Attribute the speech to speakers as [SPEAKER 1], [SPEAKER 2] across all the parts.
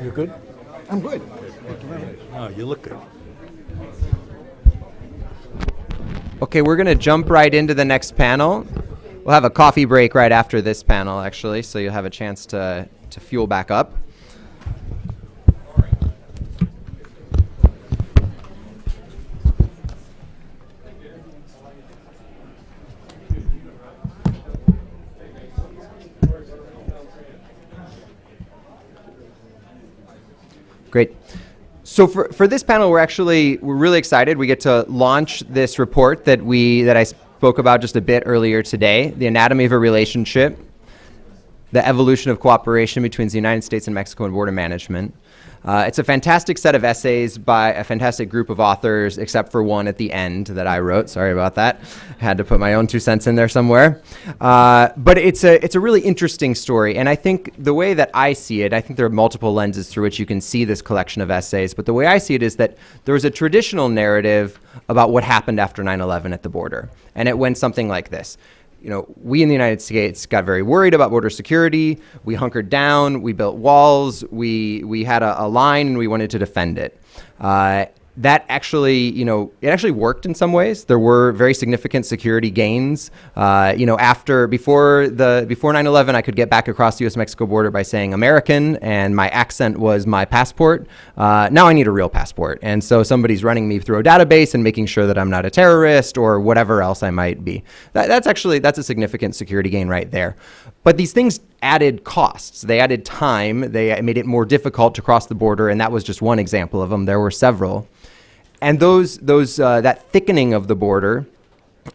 [SPEAKER 1] You good?
[SPEAKER 2] I'm good. Thank you very much.
[SPEAKER 1] Oh, you look good.
[SPEAKER 3] Okay, we're going to jump right into the next panel. We'll have a coffee break right after this panel, actually, so you'll have a chance to fuel back up. Great. So for this panel, we're really excited. We get to launch this report that I spoke about just a bit earlier today, The Anatomy of a Relationship, the Evolution of Cooperation between the United States and Mexico in Border Management. It's a fantastic set of essays by a fantastic group of authors, except for one at the end that I wrote. Sorry about that. I had to put my own 2 cents in there somewhere. But it's a really interesting story. And I think the way that I see it, I think there are multiple lenses through which you can see this collection of essays. But the way I see it is that there was a traditional narrative about what happened after 9/11 at the border. And it went something like this. We in the United States got very worried about border security. We hunkered down, we built walls, we had a line, and we wanted to defend it. That actually, it actually worked in some ways. There were very significant security gains. Before 9/11, I could get back across the U.S.-Mexico border by saying American, and my accent was my passport. Now I need a real passport, and so somebody's running me through a database and making sure that I'm not a terrorist or whatever else I might be. That's a significant security gain right there. But these things added costs. They added time. They made it more difficult to cross the border, and that was just one example of them. There were several. And that thickening of the border,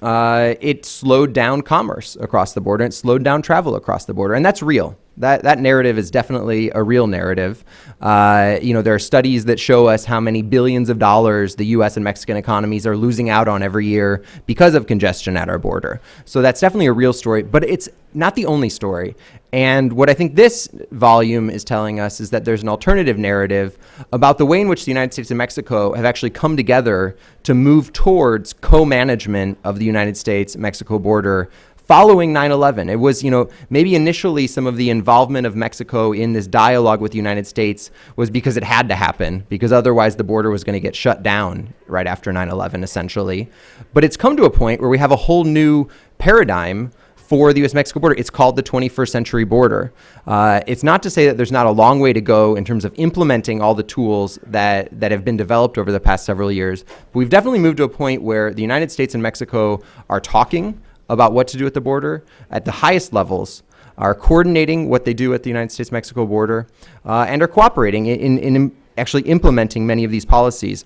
[SPEAKER 3] it slowed down commerce across the border. It slowed down travel across the border, and that's real. That narrative is definitely a real narrative. There are studies that show us how many billions of dollars the U.S. and Mexican economies are losing out on every year because of congestion at our border. So that's definitely a real story, but it's not the only story. And what I think this volume is telling us is that there's an alternative narrative about the way in which the United States and Mexico have actually come together to move towards co-management of the United States-Mexico border following 9/11. It was, maybe initially some of the involvement of Mexico in this dialogue with the United States was because it had to happen, because otherwise the border was going to get shut down right after 9/11, essentially. But it's come to a point where we have a whole new paradigm for the U.S.-Mexico border. It's called the 21st century border. It's not to say that there's not a long way to go in terms of implementing all the tools that have been developed over the past several years. But we've definitely moved to a point where the United States and Mexico are talking about what to do at the border at the highest levels, are coordinating what they do at the United States-Mexico border, and are cooperating in actually implementing many of these policies.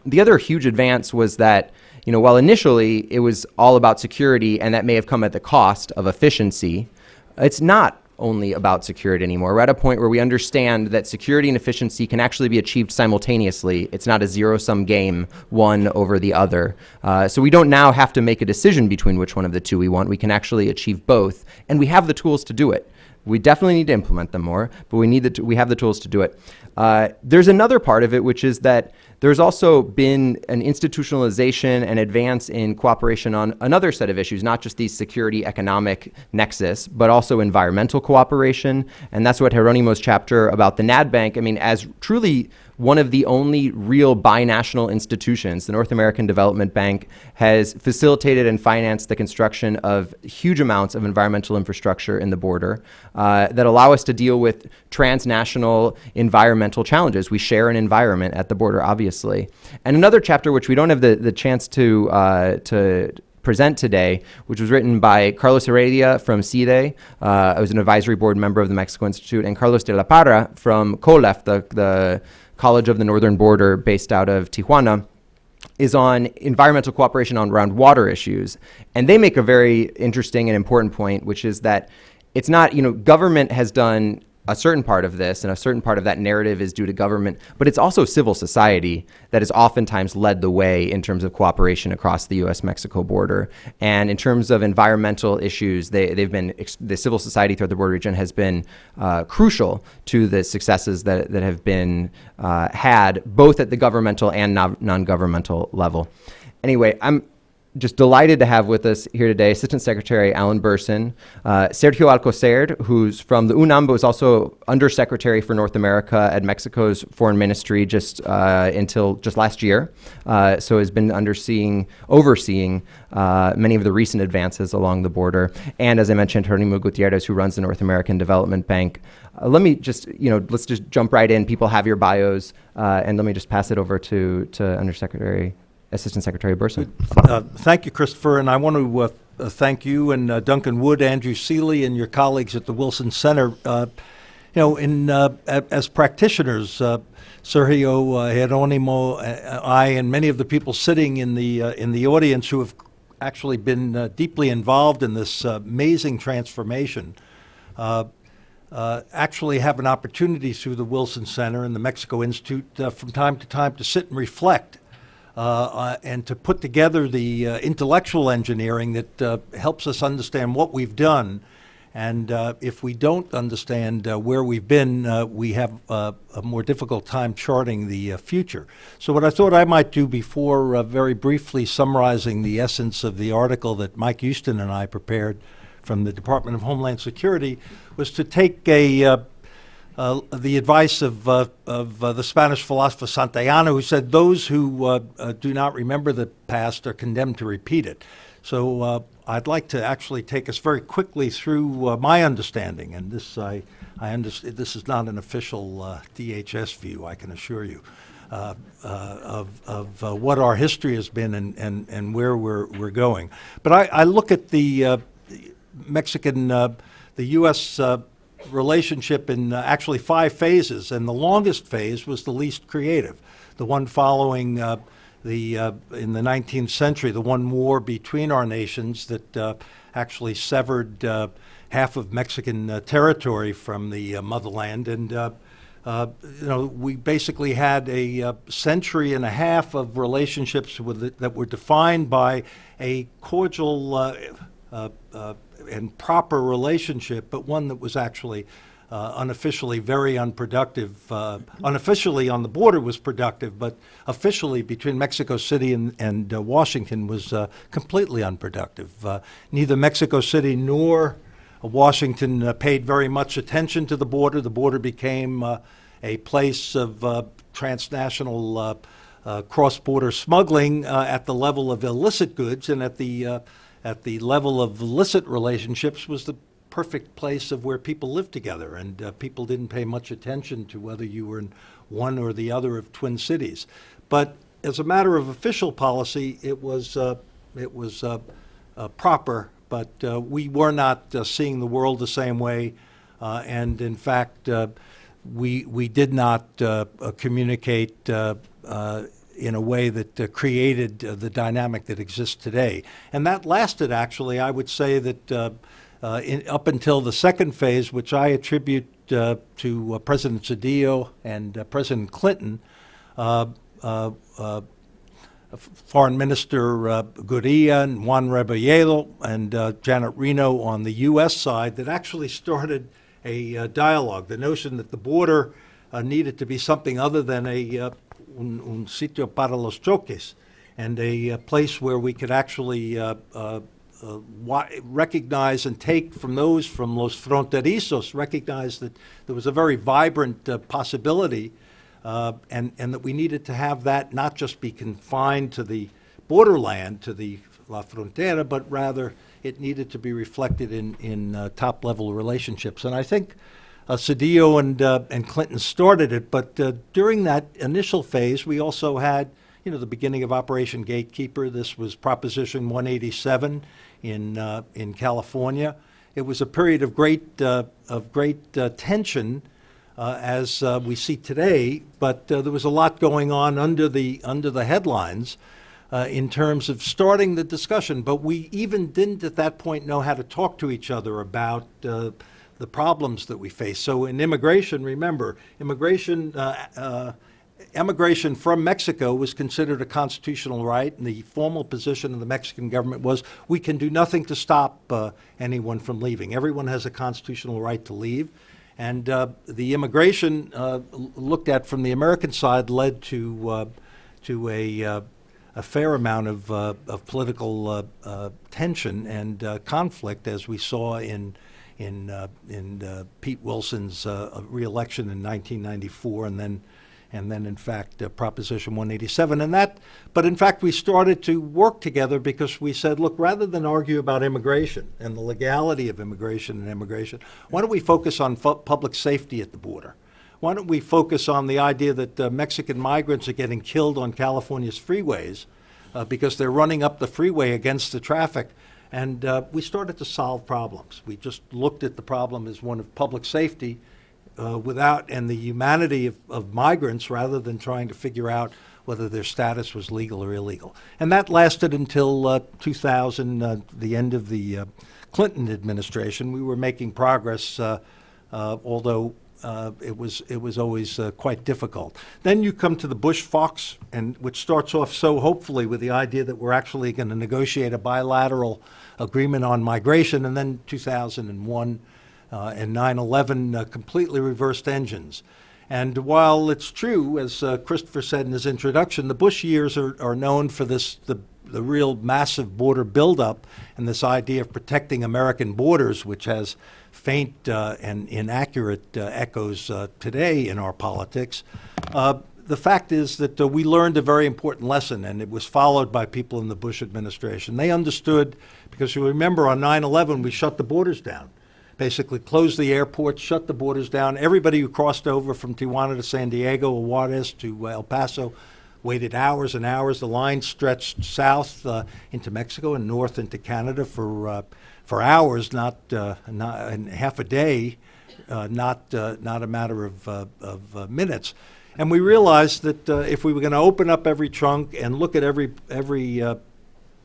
[SPEAKER 3] The other huge advance was that, while initially it was all about security, and that may have come at the cost of efficiency, it's not only about security anymore. We're at a point where we understand that security and efficiency can actually be achieved simultaneously. It's not a zero-sum game, one over the other. So we don't now have to make a decision between which one of the two we want. We can actually achieve both, and we have the tools to do it. We definitely need to implement them more, but we have the tools to do it. There's another part of it, which is that there's also been an institutionalization and advance in cooperation on another set of issues, not just these security economic nexus, but also environmental cooperation. And that's what Geronimo's chapter about the NAD Bank, as truly one of the only real binational institutions, the North American Development Bank has facilitated and financed the construction of huge amounts of environmental infrastructure in the border that allow us to deal with transnational environmental challenges. We share an environment at the border, obviously. And another chapter, which we don't have the chance to present today, which was written by Carlos Heredia from CIDE. I was an advisory board member of the Mexico Institute, and Carlos de la Parra from COLEF, the College of the Northern Border based out of Tijuana, is on environmental cooperation around water issues. And they make a very interesting and important point, which is that it's not, government has done a certain part of this, and a certain part of that narrative is due to government, but it's also civil society that has oftentimes led the way in terms of cooperation across the U.S.-Mexico border. And in terms of environmental issues, the civil society throughout the border region has been crucial to the successes that have been had, both at the governmental and non-governmental level. Anyway, I'm just delighted to have with us here today Assistant Secretary Alan Bersin, Sergio Alcocer, who's from the UNAM, but was also Undersecretary for North America at Mexico's Foreign Ministry just until just last year. So has been overseeing many of the recent advances along the border. And as I mentioned, Geronimo Gutierrez, who runs the North American Development Bank. Let me just, let's just jump right in. People have your bios, and let me just pass it over to Assistant Secretary Bersin.
[SPEAKER 1] Thank you, Christopher, and I want to thank you and Duncan Wood, Andrew Seeley, and your colleagues at the Wilson Center. As practitioners, Sergio, Geronimo, I, and many of the people sitting in the audience who have actually been deeply involved in this amazing transformation, actually have an opportunity through the Wilson Center and the Mexico Institute from time to time to sit and reflect and to put together the intellectual engineering that helps us understand what we've done. And if we don't understand where we've been, we have a more difficult time charting the future. So what I thought I might do before very briefly summarizing the essence of the article that Mike Houston and I prepared from the Department of Homeland Security was to take the advice of the Spanish philosopher Santayana, who said, those who do not remember the past are condemned to repeat it. So I'd like to actually take us very quickly through my understanding, and this I understand this is not an official DHS view, I can assure you, of what our history has been and where we're going. But I look at the Mexican, the U.S. Relationship in actually 5 phases, and the longest phase was the least creative, the one following in the 19th century, the one war between our nations that actually severed half of Mexican territory from the motherland, and we basically had a century and a half of relationships that were defined by a cordial and proper relationship, but one that was actually unofficially very unproductive. Unofficially on the border was productive, but officially between Mexico City and Washington was completely unproductive. Neither Mexico City nor Washington paid very much attention to the border. The border became a place of transnational cross-border smuggling at the level of illicit goods, and at the level of illicit relationships was the perfect place of where people lived together, and people didn't pay much attention to whether you were in one or the other of Twin Cities. But as a matter of official policy, it was proper, but we were not seeing the world the same way, and in fact, we did not communicate in a way that created the dynamic that exists today. And that lasted, actually, I would say that up until the second phase, which I attribute to President Zedillo and President Clinton, Foreign Minister Gurria and Juan Rebolledo and Janet Reno on the U.S. side, that actually started a dialogue. The notion that the border needed to be something other than un sitio para los choques, and a place where we could actually recognize and take from los fronterizos, recognize that there was a very vibrant possibility, and that we needed to have that not just be confined to the borderland, to the La Frontera, but rather it needed to be reflected in top-level relationships. And I think Zedillo and Clinton started it, but during that initial phase, we also had, the beginning of Operation Gatekeeper. This was Proposition 187 in California. It was a period of great tension, as we see today, but there was a lot going on under the headlines in terms of starting the discussion. But we even didn't at that point know how to talk to each other about the problems that we face. So in immigration, remember, emigration from Mexico was considered a constitutional right, and the formal position of the Mexican government was, we can do nothing to stop anyone from leaving. Everyone has a constitutional right to leave. And the immigration looked at from the American side led to a fair amount of political tension and conflict, as we saw in Pete Wilson's reelection in 1994, and then in fact Proposition 187, but in fact we started to work together because we said, look, rather than argue about immigration and the legality of immigration and immigration, why don't we focus on public safety at the border? Why don't we focus on the idea that Mexican migrants are getting killed on California's freeways because they're running up the freeway against the traffic? And we started to solve problems. We just looked at the problem as one of public safety and the humanity of migrants, rather than trying to figure out whether their status was legal or illegal. And that lasted until 2000, the end of the Clinton administration. We were making progress, although it was always quite difficult. Then you come to the Bush-Fox, which starts off so hopefully with the idea that we're actually going to negotiate a bilateral agreement on migration, and then 2001 and 9/11 completely reversed engines. And while it's true, as Christopher said in his introduction, the Bush years are known for the real massive border buildup and this idea of protecting American borders, which has faint and inaccurate echoes today in our politics. The fact is that we learned a very important lesson, and it was followed by people in the Bush administration. They understood, because you remember on 9/11 we shut the borders down. Basically closed the airports, shut the borders down. Everybody who crossed over from Tijuana to San Diego or Juarez to El Paso waited hours and hours. The line stretched south into Mexico and north into Canada for hours, not in half a day, not a matter of minutes. And we realized that if we were going to open up every trunk and look at every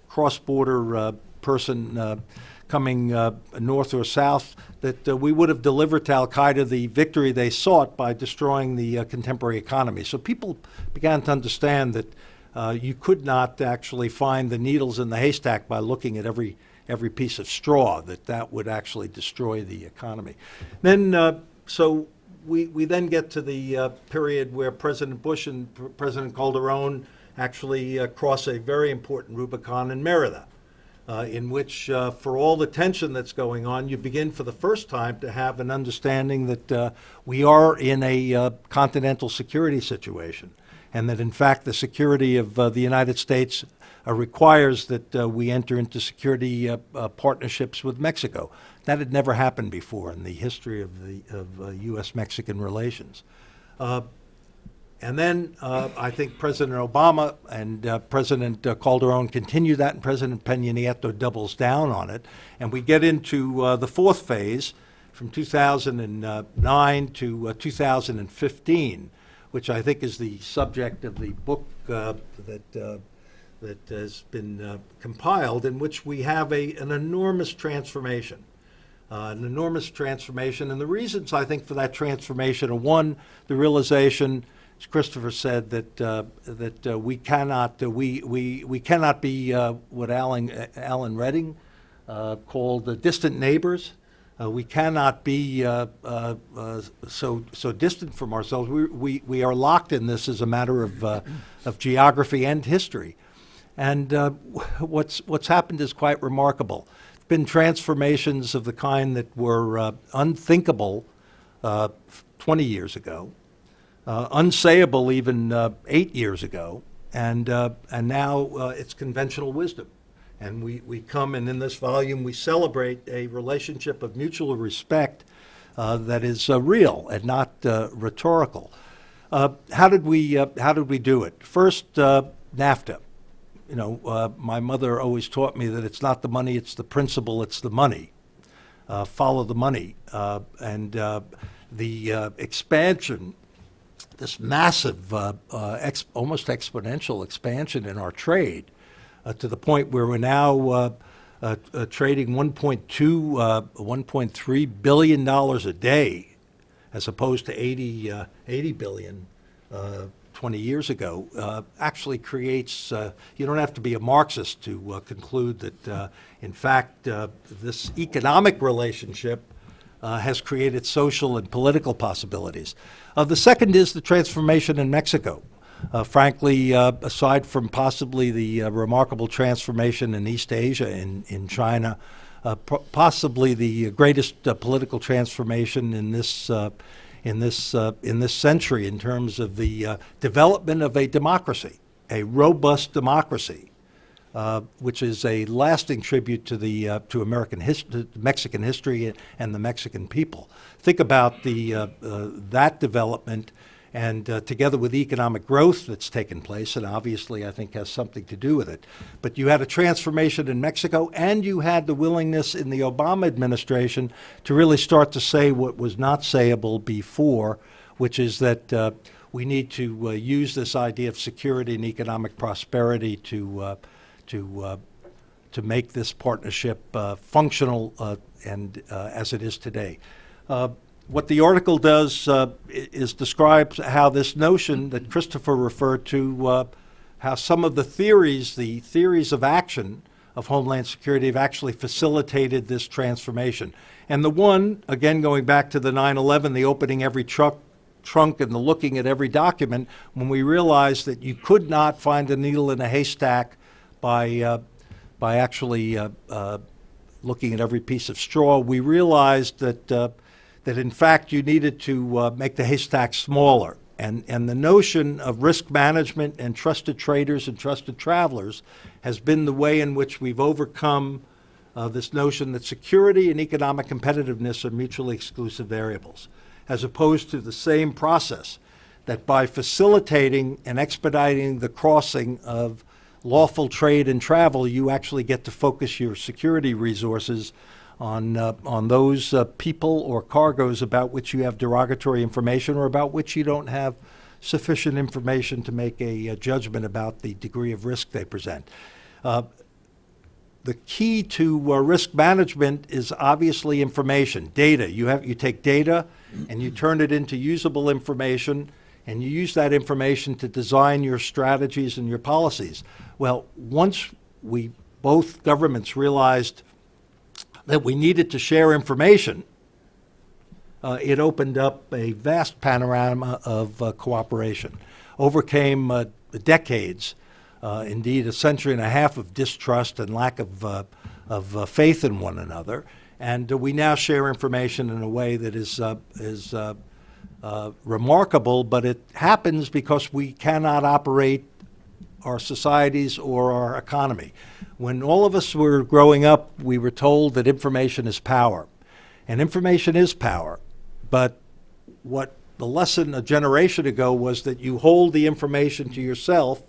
[SPEAKER 1] cross-border person coming north or south, that we would have delivered to Al-Qaeda the victory they sought by destroying the contemporary economy. So people began to understand that you could not actually find the needles in the haystack by looking at every piece of straw, that would actually destroy the economy. Then, so we then get to the period where President Bush and President Calderon actually cross a very important Rubicon in Merida. In which, for all the tension that's going on, you begin for the first time to have an understanding that we are in a continental security situation, and that in fact the security of the United States requires that we enter into security partnerships with Mexico. That had never happened before in the history of U.S.-Mexican relations. And then I think President Obama and President Calderon continue that, and President Peña Nieto doubles down on it. And we get into the fourth phase from 2009 to 2015, which I think is the subject of the book that has been compiled, in which we have an enormous transformation. And the reasons, I think, for that transformation are, one, the realization, as Christopher said, that we cannot be what Alan Redding called distant neighbors. We cannot be so distant from ourselves. We are locked in this as a matter of geography and history. And what's happened is quite remarkable. It's been transformations of the kind that were unthinkable 20 years ago. Unsayable even 8 years ago, and now it's conventional wisdom. And we come, and in this volume we celebrate a relationship of mutual respect that is real and not rhetorical. How did we do it? First, NAFTA. My mother always taught me that it's not the money, it's the principle, it's the money. Follow the money, and the expansion. This massive, almost exponential expansion in our trade to the point where we're now trading $1.3 billion a day, as opposed to 80 billion 20 years ago, actually creates, you don't have to be a Marxist to conclude that, in fact, this economic relationship has created social and political possibilities. The second is the transformation in Mexico. Frankly, aside from possibly the remarkable transformation in East Asia, in China, possibly the greatest political transformation in this century in terms of the development of a democracy, a robust democracy, which is a lasting tribute to American history, Mexican history, and the Mexican people. Think about that development, and together with economic growth that's taken place, and obviously I think has something to do with it. But you had a transformation in Mexico, and you had the willingness in the Obama administration to really start to say what was not sayable before, which is that we need to use this idea of security and economic prosperity to make this partnership functional and as it is today. What the article does is describes how this notion that Christopher referred to, how some of the theories of action of Homeland Security have actually facilitated this transformation. And the one, again, going back to the 9/11, the opening every trunk and the looking at every document, when we realized that you could not find a needle in a haystack by actually looking at every piece of straw, we realized that in fact you needed to make the haystack smaller. And the notion of risk management and trusted traders and trusted travelers has been the way in which we've overcome this notion that security and economic competitiveness are mutually exclusive variables, as opposed to the same process that by facilitating and expediting the crossing of lawful trade and travel, you actually get to focus your security resources on those people or cargoes about which you have derogatory information or about which you don't have sufficient information to make a judgment about the degree of risk they present. The key to risk management is obviously information, data. You take data and you turn it into usable information, and you use that information to design your strategies and your policies. Well, once both governments realized that we needed to share information, it opened up a vast panorama of cooperation, overcame decades, indeed a century and a half of distrust and lack of faith in one another, and we now share information in a way that is remarkable, but it happens because we cannot operate our societies or our economy. When all of us were growing up, we were told that information is power. And information is power. But what the lesson a generation ago was that you hold the information to yourself,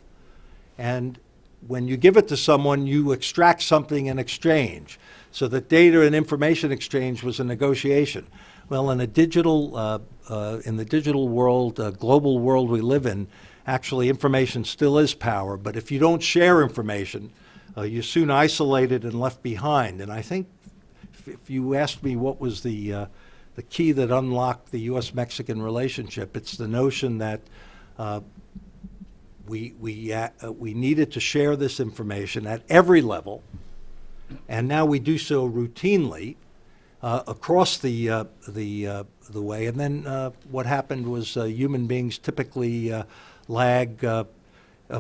[SPEAKER 1] and when you give it to someone, you extract something in exchange. So that data and information exchange was a negotiation. Well, in the digital world, global world we live in, actually information still is power. But if you don't share information, you're soon isolated and left behind. And I think if you asked me what was the key that unlocked the U.S.-Mexican relationship, it's the notion that we needed to share this information at every level, and now we do so routinely across the way. And then what happened was human beings typically lag.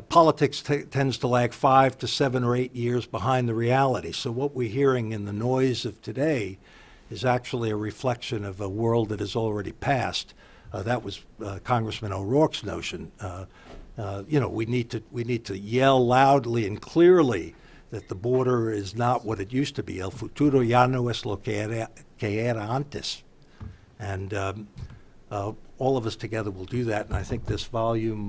[SPEAKER 1] Politics tends to lag 5 to 7 or 8 years behind the reality. So what we're hearing in the noise of today is actually a reflection of a world that has already passed. That was Congressman O'Rourke's notion. We need to yell loudly and clearly that the border is not what it used to be. El futuro ya no es lo que era antes. And all of us together will do that. And I think this volume,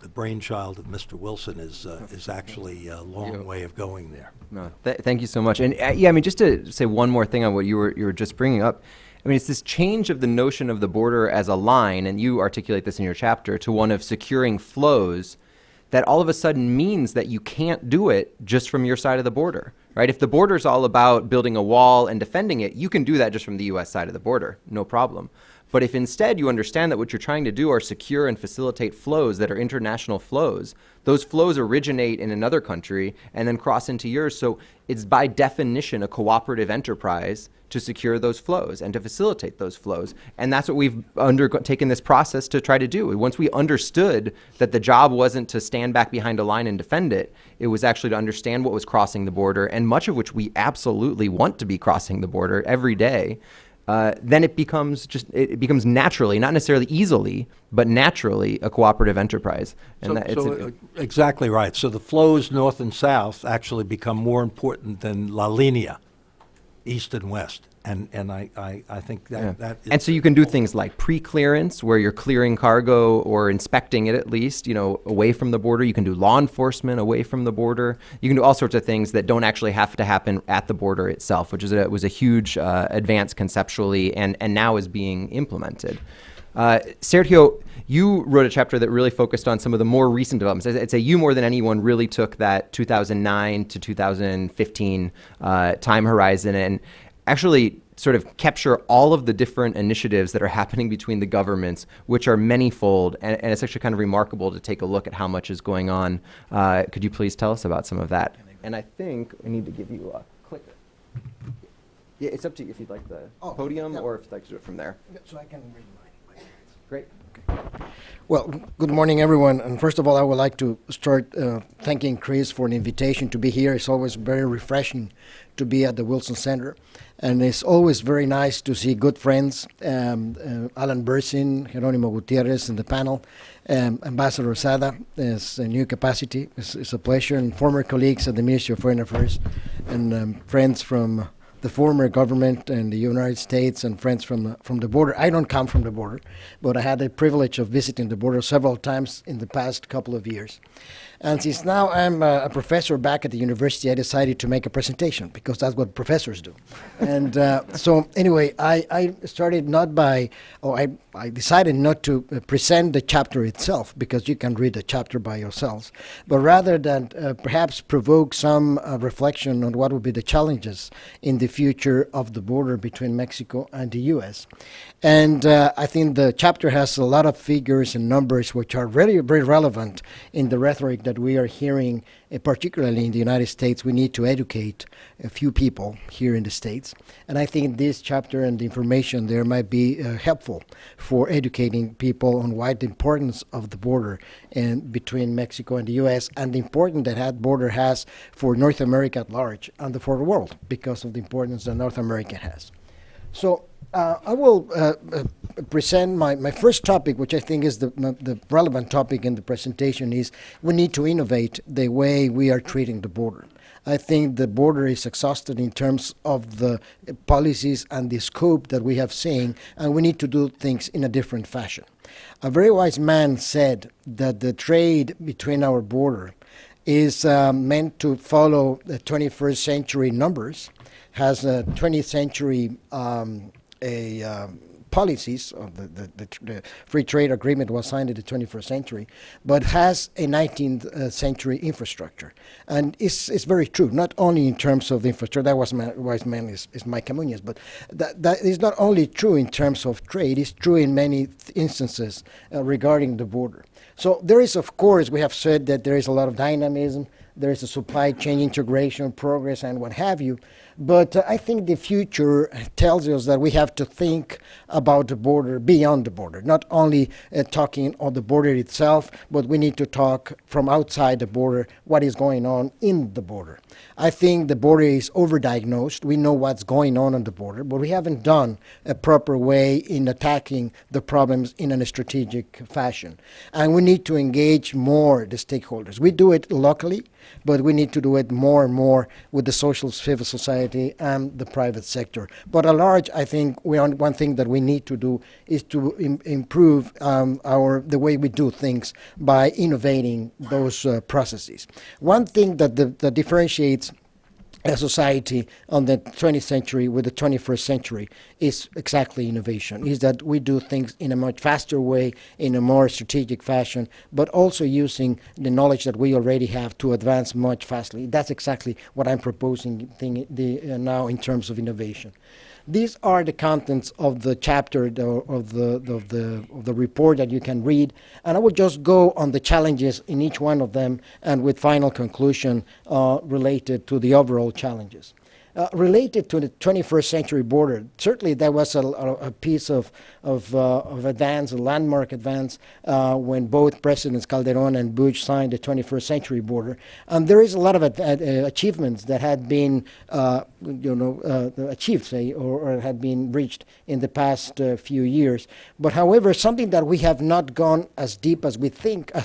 [SPEAKER 1] the brainchild of Mr. Wilson, is actually a long way of going there.
[SPEAKER 3] No, thank you so much. And just to say one more thing on what you were just bringing up. I mean, it's this change of the notion of the border as a line, and you articulate this in your chapter, to one of securing flows that all of a sudden means that you can't do it just from your side of the border, right? If the border is all about building a wall and defending it, you can do that just from the U.S. side of the border, no problem. But if instead you understand that what you're trying to do are secure and facilitate flows that are international flows, those flows originate in another country and then cross into yours. So it's by definition a cooperative enterprise to secure those flows and to facilitate those flows. And that's what we've undertaken this process to try to do. Once we understood that the job wasn't to stand back behind a line and defend it, it was actually to understand what was crossing the border, and much of which we absolutely want to be crossing the border every day. Then it becomes naturally, not necessarily easily, but naturally a cooperative enterprise. And
[SPEAKER 1] Exactly right. So the flows north and south actually become more important than La Linea, east and west. And I think that is.
[SPEAKER 3] And so you can do things like pre-clearance, where you're clearing cargo or inspecting it at least, away from the border. You can do law enforcement away from the border. You can do all sorts of things that don't actually have to happen at the border itself, which was a huge advance conceptually and now is being implemented. Sergio, you wrote a chapter that really focused on some of the more recent developments. I'd say you more than anyone really took that 2009 to 2015 time horizon and actually sort of capture all of the different initiatives that are happening between the governments, which are manyfold, and it's actually kind of remarkable to take a look at how much is going on. Could you please tell us about some of that? And I think I need to give you a clicker. Yeah, it's up to you if you'd like the podium or if you'd like to do it from there.
[SPEAKER 2] So I can read mine.
[SPEAKER 3] Great.
[SPEAKER 2] Well, good morning, everyone. And first of all, I would like to start thanking Chris for an invitation to be here. It's always very refreshing to be at the Wilson Center. And it's always very nice to see good friends, Alan Bersin, Geronimo Gutierrez in the panel, Ambassador Sada is a new capacity. It's a pleasure. And former colleagues at the Ministry of Foreign Affairs and friends from the former government and the United States and friends from the border. I don't come from the border, but I had the privilege of visiting the border several times in the past couple of years. And since now I'm a professor back at the university, I decided to make a presentation because that's what professors do. And so anyway, I started not by, I decided not to present the chapter itself because you can read the chapter by yourselves, but rather than perhaps provoke some reflection on what would be the challenges in the future of the border between Mexico and the U.S. And I think the chapter has a lot of figures and numbers which are very, very relevant in the rhetoric that we are hearing, particularly in the United States. We need to educate a few people here in the States. And I think this chapter and the information there might be helpful for educating people on why the importance of the border and between Mexico and the U.S. and the importance that that border has for North America at large and for the world because of the importance that North America has. So I will present my first topic, which I think is the relevant topic in the presentation, is we need to innovate the way we are treating the border. I think the border is exhausted in terms of the policies and the scope that we have seen, and we need to do things in a different fashion. A very wise man said that the trade between our border is meant to follow the 21st century numbers, has a 20th century policies. The free trade agreement was signed in the 21st century, but has a 19th century infrastructure. And it's very true, not only in terms of the infrastructure, that was wise man is Mike Camuñez, but that is not only true in terms of trade, it's true in many instances regarding the border. So there is, of course, we have said that there is a lot of dynamism, there is a supply chain integration, progress, and what have you. But I think the future tells us that we have to think about the border beyond the border, not only talking on the border itself, but we need to talk from outside the border, what is going on in the border. I think the border is overdiagnosed. We know what's going on the border, but we haven't done a proper way in attacking the problems in a strategic fashion. And we need to engage more the stakeholders. We do it locally, but we need to do it more and more with the social civil society and the private sector. But at large, I think one thing that we need to do is to improve the way we do things by innovating those processes. One thing that differentiates a society on the 20th century with the 21st century is exactly innovation, is that we do things in a much faster way, in a more strategic fashion, but also using the knowledge that we already have to advance much faster. That's exactly what I'm proposing now in terms of innovation. These are the contents of the chapter of the report that you can read, and I will just go on the challenges in each one of them, and with final conclusion related to the overall challenges. Related to the 21st century border, certainly there was a piece of advance, a landmark advance, when both Presidents Calderon and Bush signed the 21st century border. And there is a lot of achievements that had been achieved, say, or had been reached in the past few years. But however, something that we have not gone as deep as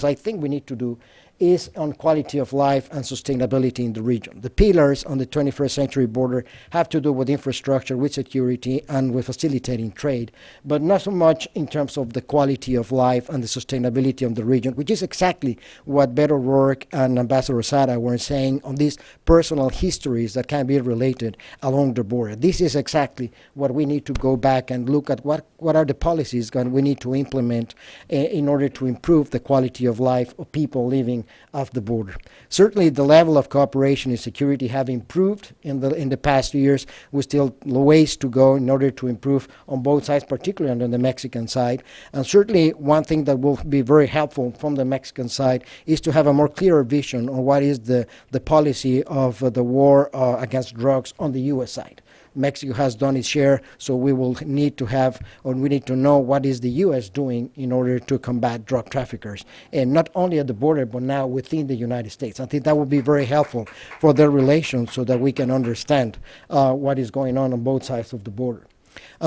[SPEAKER 2] I think we need to do, is on quality of life and sustainability in the region. The pillars on the 21st century border have to do with infrastructure, with security, and with facilitating trade, but not so much in terms of the quality of life and the sustainability of the region, which is exactly what Beto O'Rourke and Ambassador Sada were saying on these personal histories that can be related along the border. This is exactly what we need to go back and look at what are the policies that we need to implement in order to improve the quality of life of people living off the border. Certainly the level of cooperation and security have improved in the past years. We still ways to go in order to improve on both sides, particularly on the Mexican side. And certainly one thing that will be very helpful from the Mexican side is to have a more clearer vision on what is the policy of the war against drugs on the U.S. side. Mexico has done its share, so we will need to have, or we need to know what is the U.S. doing in order to combat drug traffickers, and not only at the border, but now within the United States. I think that would be very helpful for their relations so that we can understand what is going on both sides of the border.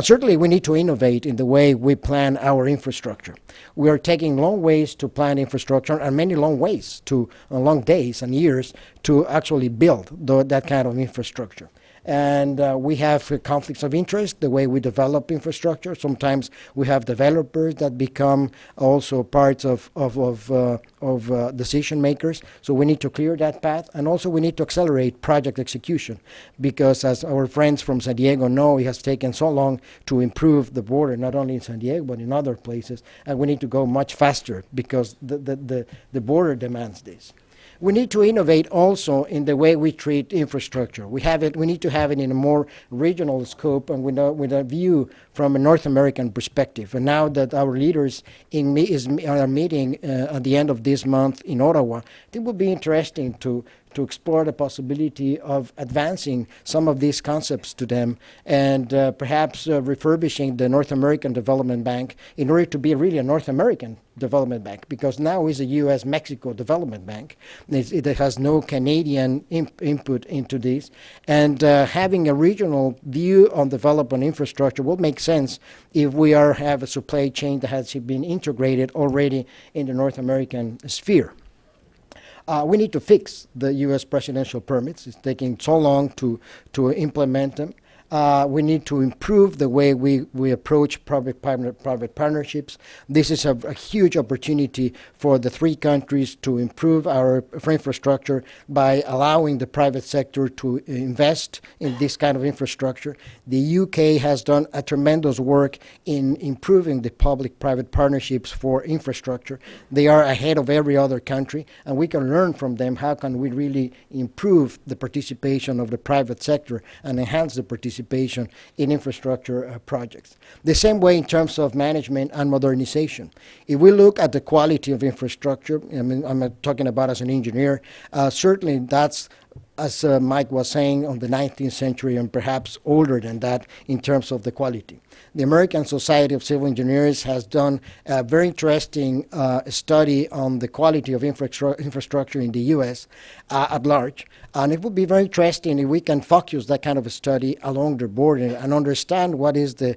[SPEAKER 2] Certainly, we need to innovate in the way we plan our infrastructure. We are taking long ways to plan infrastructure and many long ways long days and years to actually build that kind of infrastructure. And we have conflicts of interest, the way we develop infrastructure. Sometimes we have developers that become also parts of decision makers. So we need to clear that path. And also we need to accelerate project execution, because as our friends from San Diego know, it has taken so long to improve the border, not only in San Diego, but in other places. And we need to go much faster because the border demands this. We need to innovate also in the way we treat infrastructure. We need to have it in a more regional scope and with a view from a North American perspective. And now that our leaders are meeting at the end of this month in Ottawa, it will be interesting to explore the possibility of advancing some of these concepts to them and perhaps refurbishing the North American Development Bank in order to be really a North American development bank, because now is a U.S.-Mexico development bank. It has no Canadian input into this. And having a regional view on development infrastructure will make sense if we have a supply chain that has been integrated already in the North American sphere. We need to fix the U.S. presidential permits. It's taking so long to implement them. We need to improve the way we approach private partnerships. This is a huge opportunity for the three countries to improve our infrastructure by allowing the private sector to invest in this kind of infrastructure. The UK has done a tremendous work in improving the public-private partnerships for infrastructure. They are ahead of every other country, and we can learn from them how can we really improve the participation of the private sector and enhance the participation in infrastructure projects. The same way in terms of management and modernization. If we look at the quality of infrastructure, I mean, I'm talking about as an engineer, certainly that's, as Mike was saying, on the 19th century and perhaps older than that in terms of the quality. The American Society of Civil Engineers has done a very interesting study on the quality of infrastructure in the U.S. At large. And it would be very interesting if we can focus that kind of a study along the border and understand what is the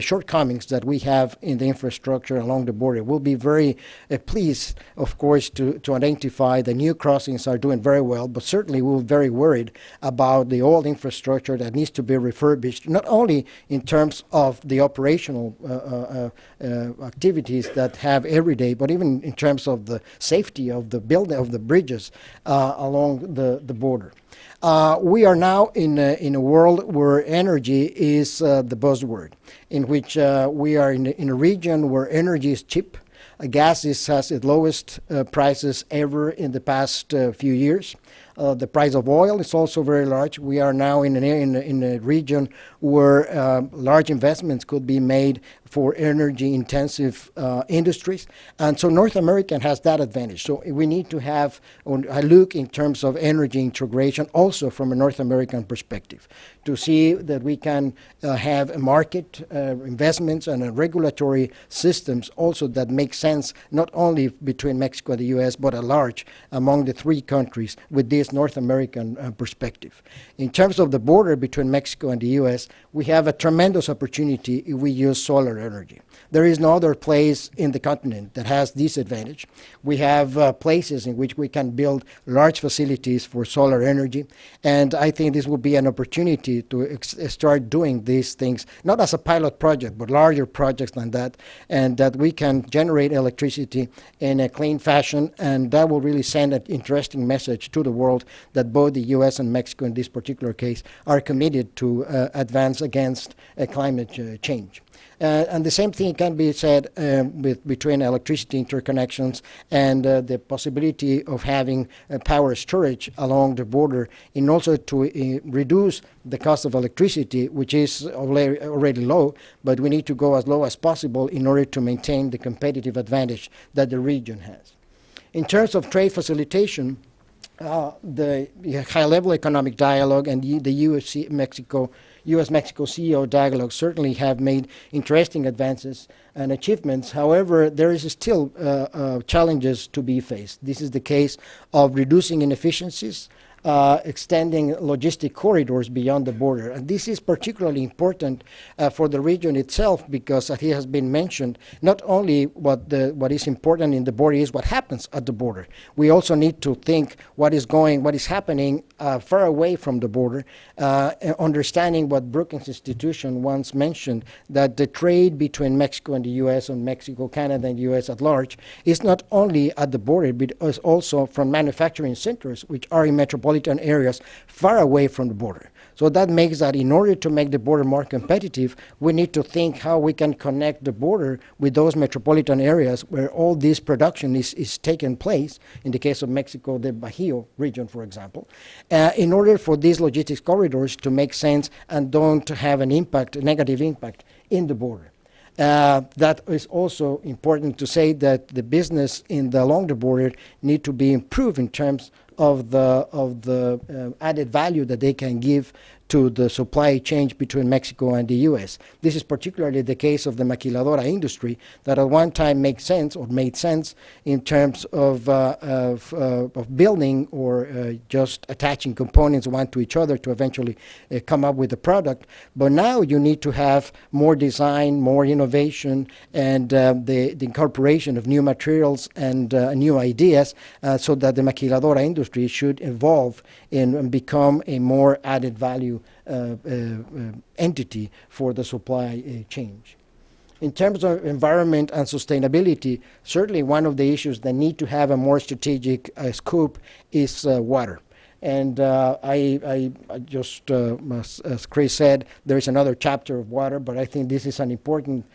[SPEAKER 2] shortcomings that we have in the infrastructure along the border. We'll be very pleased, of course, to identify the new crossings are doing very well, but certainly we will very worried about the old infrastructure that needs to be refurbished, not only in terms of the operational activities that have every day, but even in terms of the safety of the building of the bridges along the border. We are now in a world where energy is the buzzword, in which we are in a region where energy is cheap. Gas has its lowest prices ever in the past few years. The price of oil is also very large. We are now in a region where large investments could be made for energy-intensive industries. And so North America has that advantage. So we need to have a look in terms of energy integration also from a North American perspective to see that we can have a market investments and regulatory systems also that make sense not only between Mexico and the U.S., but at large among the three countries with this North American perspective. In terms of the border between Mexico and the U.S., we have a tremendous opportunity if we use solar energy. There is no other place in the continent that has this advantage. We have places in which we can build large facilities for solar energy, and I think this will be an opportunity to start doing these things, not as a pilot project, but larger projects than that, and that we can generate electricity in a clean fashion, and that will really send an interesting message to the world that both the U.S. and Mexico in this particular case are committed to advance against climate change. And the same thing can be said between electricity interconnections and the possibility of having power storage along the border in also to reduce the cost of electricity, which is already low, but we need to go as low as possible in order to maintain the competitive advantage that the region has. In terms of trade facilitation, the high-level economic dialogue and the U.S.-Mexico CEO dialogue certainly have made interesting advances and achievements. However, there is still challenges to be faced. This is the case of reducing inefficiencies, extending logistic corridors beyond the border. And this is particularly important for the region itself because, as it has been mentioned, not only what is important in the border is what happens at the border. We also need to think what is happening far away from the border, understanding what Brookings Institution once mentioned, that the trade between Mexico and the U.S. and Mexico, Canada, and U.S. at large is not only at the border, but is also from manufacturing centers, which are in metropolitan areas far away from the border. So that makes that in order to make the border more competitive, we need to think how we can connect the border with those metropolitan areas where all this production is taking place, in the case of Mexico, the Bajío region, for example, in order for these logistics corridors to make sense and don't have a negative impact in the border. That is also important to say that the business along the border need to be improved in terms of the added value that they can give to the supply chain between Mexico and the U.S. This is particularly the case of the maquiladora industry that at one time made sense in terms of building or just attaching components one to each other to eventually come up with a product. But now you need to have more design, more innovation, and the incorporation of new materials and new ideas so that the maquiladora industry should evolve and become a more added value entity for the supply chain. In terms of environment and sustainability, certainly one of the issues that need to have a more strategic scope is water. And I just, as Chris said, there is another chapter of water, but I think this is an important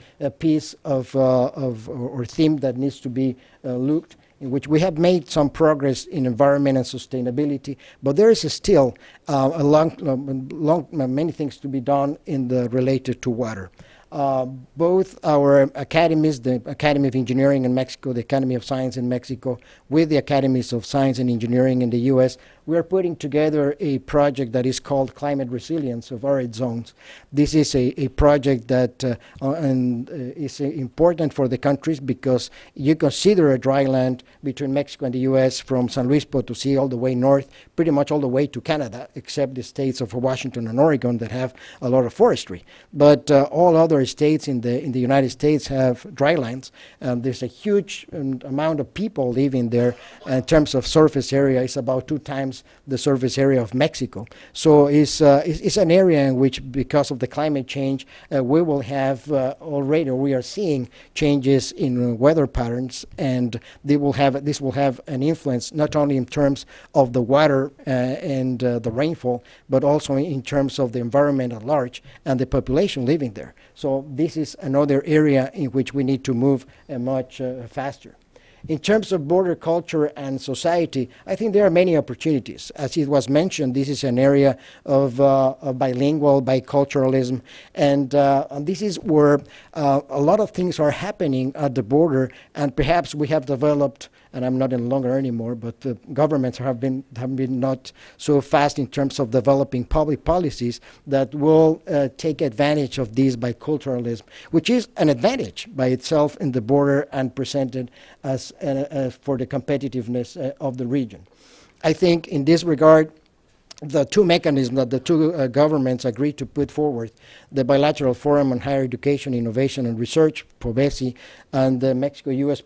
[SPEAKER 2] piece or theme that needs to be looked, in which we have made some progress in environment and sustainability, but there is still many things to be done related to water. Both our academies, the Academy of Engineering in Mexico, the Academy of Science in Mexico, with the Academies of Science and Engineering in the U.S., we are putting together a project that is called Climate Resilience of Arid Zones. This is a project that is important for the countries because you consider a dry land between Mexico and the U.S. from San Luis Potosí all the way north, pretty much all the way to Canada, except the states of Washington and Oregon that have a lot of forestry. But all other states in the United States have dry lands. There's a huge amount of people living there. In terms of surface area, it's about 2 times times the surface area of Mexico. So it's an area in which, because of the climate change, we will have already, or we are seeing changes in weather patterns, and this will have an influence not only in terms of the water and the rainfall, but also in terms of the environment at large and the population living there. So this is another area in which we need to move much faster. In terms of border culture and society, I think there are many opportunities. As it was mentioned, this is an area of bilingual, biculturalism, and this is where a lot of things are happening at the border, and perhaps we have developed, and I'm not any longer anymore, but the governments have been not so fast in terms of developing public policies that will take advantage of this biculturalism, which is an advantage by itself in the border and presented as for the competitiveness of the region. I think in this regard, the two mechanisms that the two governments agreed to put forward, the Bilateral Forum on Higher Education, Innovation and Research, PROBESI, and the Mexico-U.S.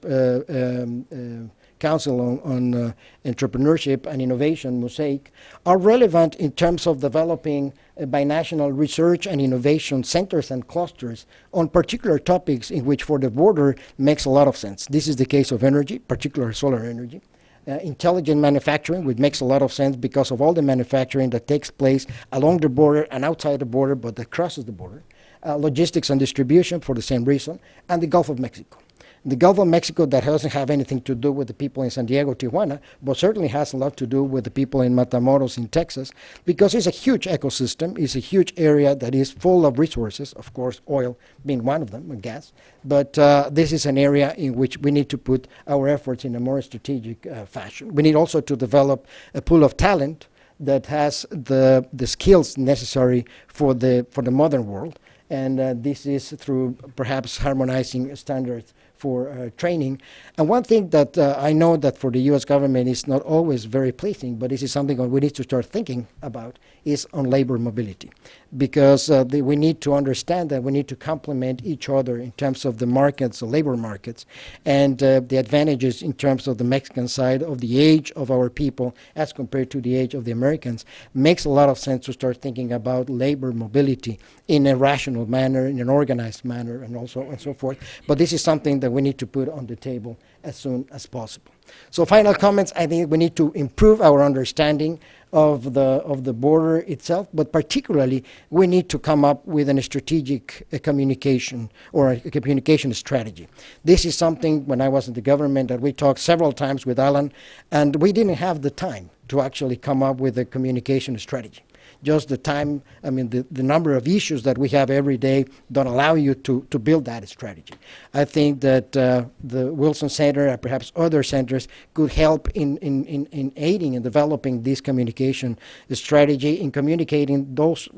[SPEAKER 2] Council on Entrepreneurship and Innovation, MOSAIC, are relevant in terms of developing binational research and innovation centers and clusters on particular topics in which for the border makes a lot of sense. This is the case of energy, particularly solar energy. Intelligent manufacturing, which makes a lot of sense because of all the manufacturing that takes place along the border and outside the border, but that crosses the border. Logistics and distribution for the same reason, and the Gulf of Mexico. The Gulf of Mexico, that doesn't have anything to do with the people in San Diego, Tijuana, but certainly has a lot to do with the people in Matamoros in Texas, because it's a huge ecosystem, it's a huge area that is full of resources, of course, oil being one of them, and gas. But this is an area in which we need to put our efforts in a more strategic fashion. We need also to develop a pool of talent that has the skills necessary for the modern world, and this is through perhaps harmonizing standards for training. And one thing that I know that for the U.S. government is not always very pleasing, but this is something that we need to start thinking about, is on labor mobility. Because we need to understand that we need to complement each other in terms of the markets, the labor markets, and the advantages in terms of the Mexican side of the age of our people as compared to the age of the Americans. Makes a lot of sense to start thinking about labor mobility in a rational manner, in an organized manner, and so forth. But this is something that we need to put on the table as soon as possible. So final comments, I think we need to improve our understanding of the border itself, but particularly we need to come up with a strategic communication or a communication strategy. This is something, when I was in the government, that we talked several times with Alan, and we didn't have the time to actually come up with a communication strategy. Just the time, I mean, the number of issues that we have every day don't allow you to build that strategy. I think that the Wilson Center and perhaps other centers could help in aiding and developing this communication strategy, in communicating those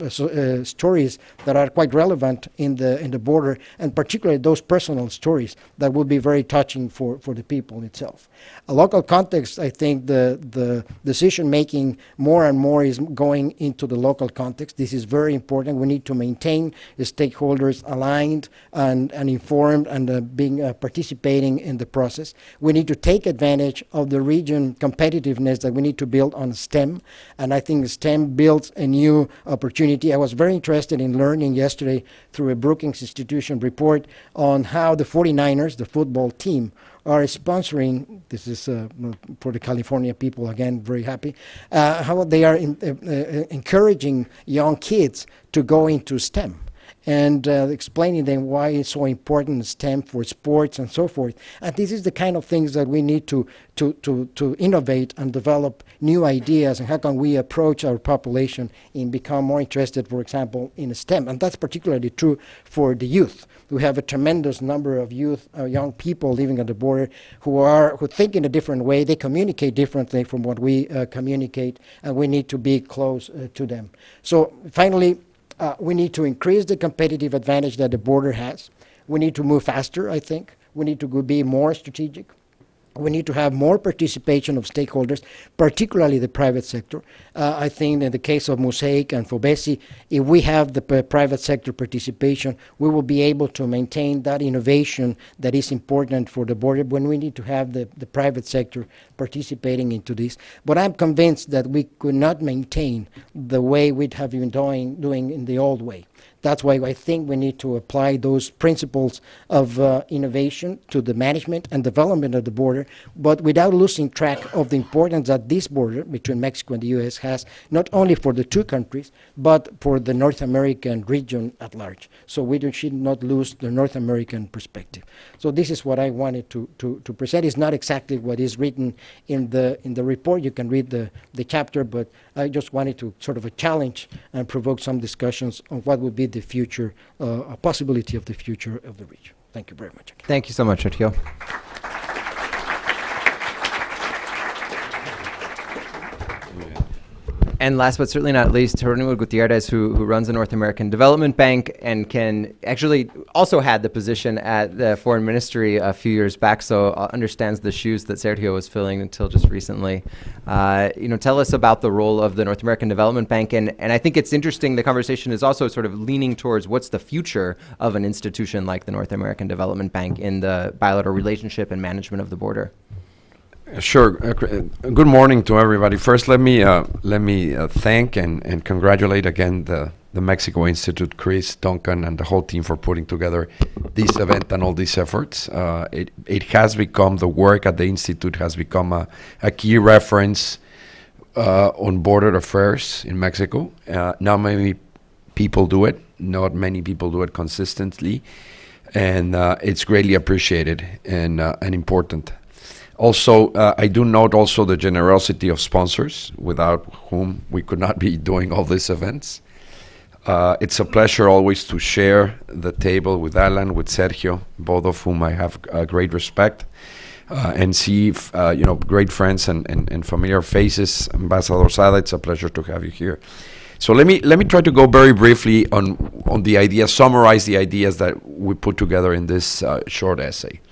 [SPEAKER 2] stories that are quite relevant in the border, and particularly those personal stories that would be very touching for the people itself. A local context, I think the decision making more and more is going into the local context. This is very important. We need to maintain the stakeholders aligned and informed and participating in the process. We need to take advantage of the region competitiveness that we need to build on STEM, and I think STEM builds a new opportunity. I was very interested in learning yesterday through a Brookings Institution report on how the 49ers, the football team, are sponsoring, this is for the California people, again, very happy, how they are encouraging young kids to go into STEM and explaining them why it's so important, STEM for sports and so forth. And this is the kind of things that we need to innovate and develop new ideas, and how can we approach our population and become more interested, for example, in STEM. And that's particularly true for the youth. We have a tremendous number of youth, young people living at the border who think in a different way. They communicate differently from what we communicate, and we need to be close to them. So finally, we need to increase the competitive advantage that the border has. We need to move faster, I think. We need to be more strategic. We need to have more participation of stakeholders, particularly the private sector. I think in the case of Mosaic and FOBESI, if we have the private sector participation, we will be able to maintain that innovation that is important for the border, when we need to have the private sector participating into this. But I'm convinced that we could not maintain the way we have been doing in the old way. That's why I think we need to apply those principles of innovation to the management and development of the border, but without losing track of the importance that this border between Mexico and the U.S. has, not only for the two countries, but for the North American region at large. So we should not lose the North American perspective. So this is what I wanted to present. It's not exactly what is written in the report. You can read the chapter, but I just wanted to sort of a challenge and provoke some discussions on what would be the future, a possibility of the future of the region. Thank you very much.
[SPEAKER 3] Thank you so much, Sergio. And last but certainly not least, Geronimo Gutierrez, who runs the North American Development Bank and can actually also had the position at the Foreign Ministry a few years back, so understands the shoes that Sergio was filling until just recently. Tell us about the role of the North American Development Bank, and I think it's interesting, the conversation is also sort of leaning towards what's the future of an institution like the North American Development Bank in the bilateral relationship and management of the border.
[SPEAKER 4] Sure. Good morning to everybody. First, let me thank and congratulate again the Mexico Institute, Chris, Duncan, and the whole team for putting together this event and all these efforts. It has become, the work at the Institute has become a key reference on border affairs in Mexico. Not many people do it. Not many people do it consistently, and it's greatly appreciated and important. Also, I do note also the generosity of sponsors, without whom we could not be doing all these events. It's a pleasure always to share the table with Alan, with Sergio, both of whom I have great respect, and see great friends and familiar faces. Ambassador Sada, it's a pleasure to have you here. So let me try to go very briefly on the ideas, summarize the ideas that we put together in this short essay.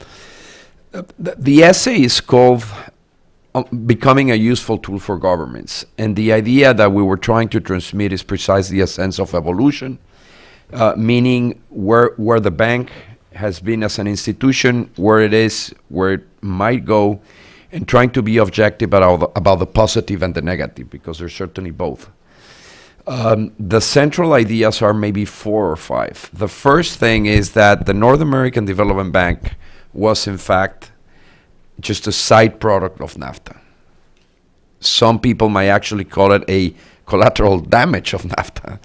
[SPEAKER 4] The essay is called Becoming a Useful Tool for Governments. And the idea that we were trying to transmit is precisely a sense of evolution, meaning where the bank has been as an institution, where it is, where it might go, and trying to be objective about the positive and the negative, because there's certainly both. The central ideas are maybe 4 or 5. The first thing is that the North American Development Bank was in fact just a side product of NAFTA. Some people might actually call it a collateral damage of NAFTA.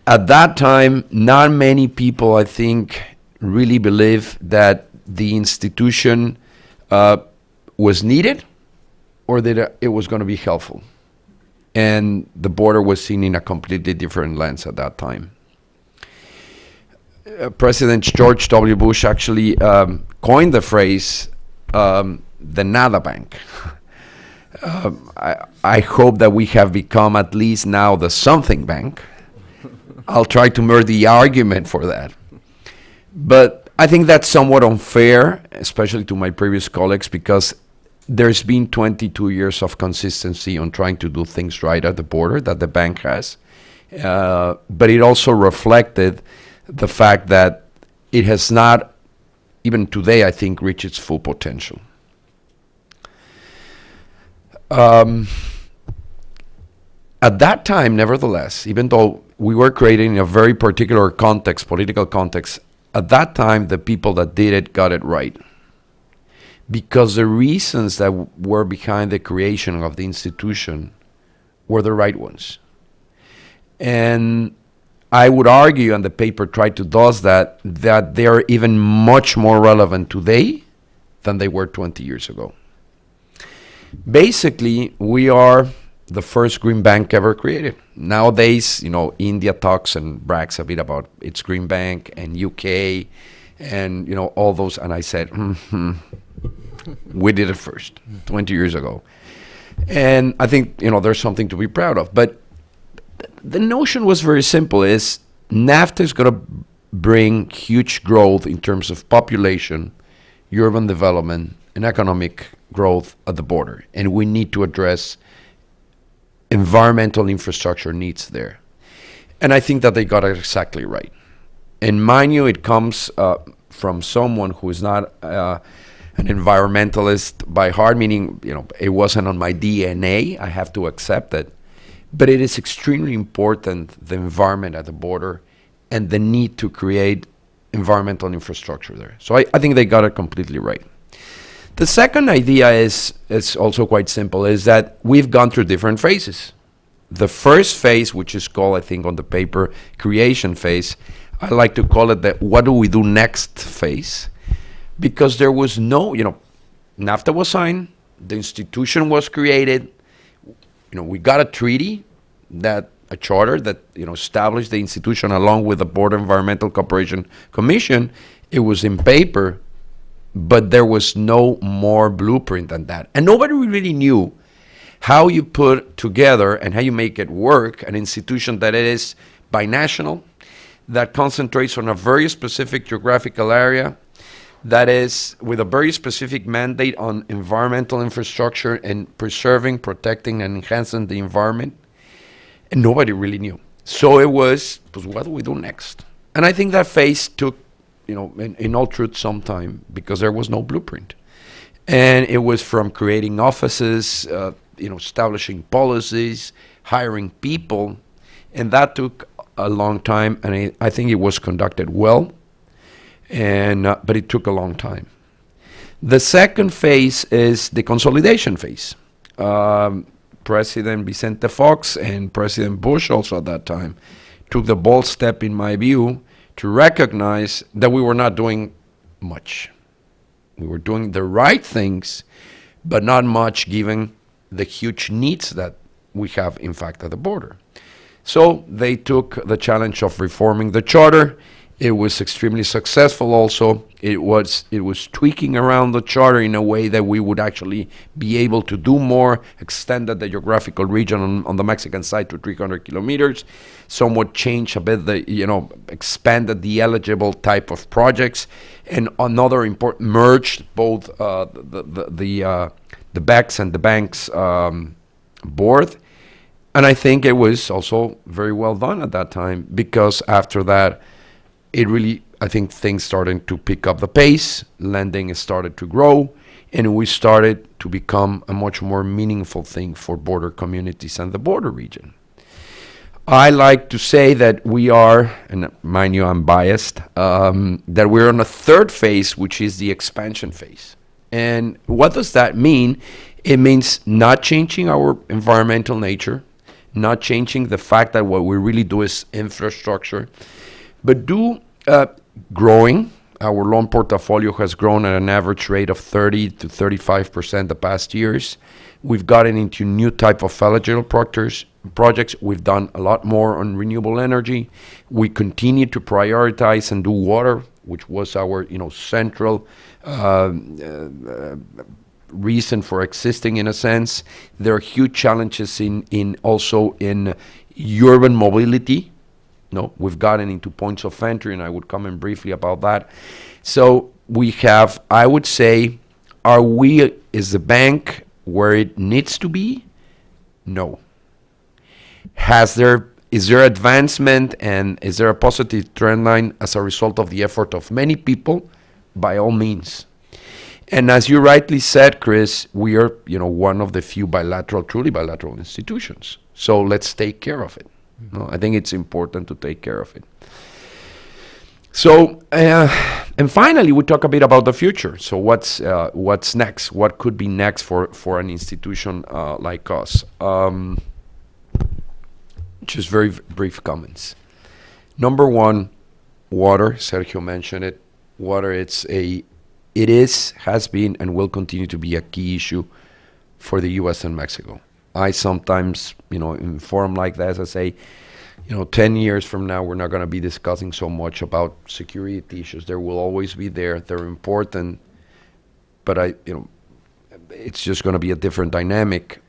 [SPEAKER 4] At that time, not many people, I think, really believed that the institution was needed or that it was going to be helpful. And the border was seen in a completely different lens at that time. President George W. Bush actually coined the phrase, the nada bank. I hope that we have become at least now the something bank. I'll try to merge the argument for that. But I think that's somewhat unfair, especially to my previous colleagues, because there's been 22 years of consistency on trying to do things right at the border that the bank has. But it also reflected the fact that it has not, even today, I think, reached its full potential. At that time, nevertheless, even though we were creating a very particular context, political context, at that time, the people that did it got it right. Because the reasons that were behind the creation of the institution were the right ones. And I would argue, and the paper tried to do that they are even much more relevant today than they were 20 years ago. Basically, we are the first green bank ever created. Nowadays, India talks and brags a bit about its green bank, and UK, and all those. And I said, we did it first, 20 years ago. And I think there's something to be proud of. But the notion was very simple: is NAFTA is going to bring huge growth in terms of population, urban development, and economic growth at the border, and we need to address environmental infrastructure needs there. And I think that they got it exactly right. And mind you, it comes from someone who is not an environmentalist by heart, meaning, it wasn't on my DNA. I have to accept it. But it is extremely important, the environment at the border and the need to create environmental infrastructure there. So I think they got it completely right. The second idea is also quite simple, is that we've gone through different phases. The first phase, which is called, I think on the paper, creation phase, I like to call it the what do we do next phase, because there was no, NAFTA was signed, the institution was created, we got a treaty, a charter that established the institution along with the Border Environmental Cooperation Commission. It was in paper, but there was no more blueprint than that. And nobody really knew how you put together and how you make it work an institution that is binational, that concentrates on a very specific geographical area, that is with a very specific mandate on environmental infrastructure and preserving, protecting, and enhancing the environment. And nobody really knew. So it was what do we do next? And I think that phase took, in all truth, some time, because there was no blueprint. And it was from creating offices, establishing policies, hiring people, and that took a long time, and I think it was conducted well, but it took a long time. The second phase is the consolidation phase. President Vicente Fox and President Bush also at that time took the bold step, in my view, to recognize that we were not doing much. We were doing the right things, but not much given the huge needs that we have, in fact, at the border. So they took the challenge of reforming the charter. It was extremely successful also. It was tweaking around the charter in a way that we would actually be able to do more, extended the geographical region on the Mexican side to 300 kilometers, somewhat changed a bit expanded the eligible type of projects, and another important, merged both the BECS and the banks board. And I think it was also very well done at that time, because after that, I think things started to pick up the pace, lending started to grow, and we started to become a much more meaningful thing for border communities and the border region. I like to say that we are, and mind you, I'm biased, that we're on a third phase, which is the expansion phase. And what does that mean? It means not changing our environmental nature, not changing the fact that what we really do is infrastructure, but growing. Our loan portfolio has grown at an average rate of 30 to 35% the past years. We've gotten into new type of eligible projects. We've done a lot more on renewable energy. We continue to prioritize and do water, which was our central reason for existing, in a sense. There are huge challenges also in urban mobility. We've gotten into points of entry, and I would comment briefly about that. So we have, I would say, is the bank where it needs to be? No. Is there advancement, and is there a positive trend line as a result of the effort of many people? By all means. And as you rightly said, Chris, we are, one of the few truly bilateral institutions. So let's take care of it. I think it's important to take care of it. So, and finally, we talk a bit about the future. So what's next? What could be next for an institution like us? Just very brief comments. Number one, water. Sergio mentioned it. Water, has been, and will continue to be a key issue for the U.S. and Mexico. I sometimes, in forum like that, I say, 10 years from now, we're not going to be discussing so much about security issues. There will always be there. They're important, but it's just going to be a different dynamic.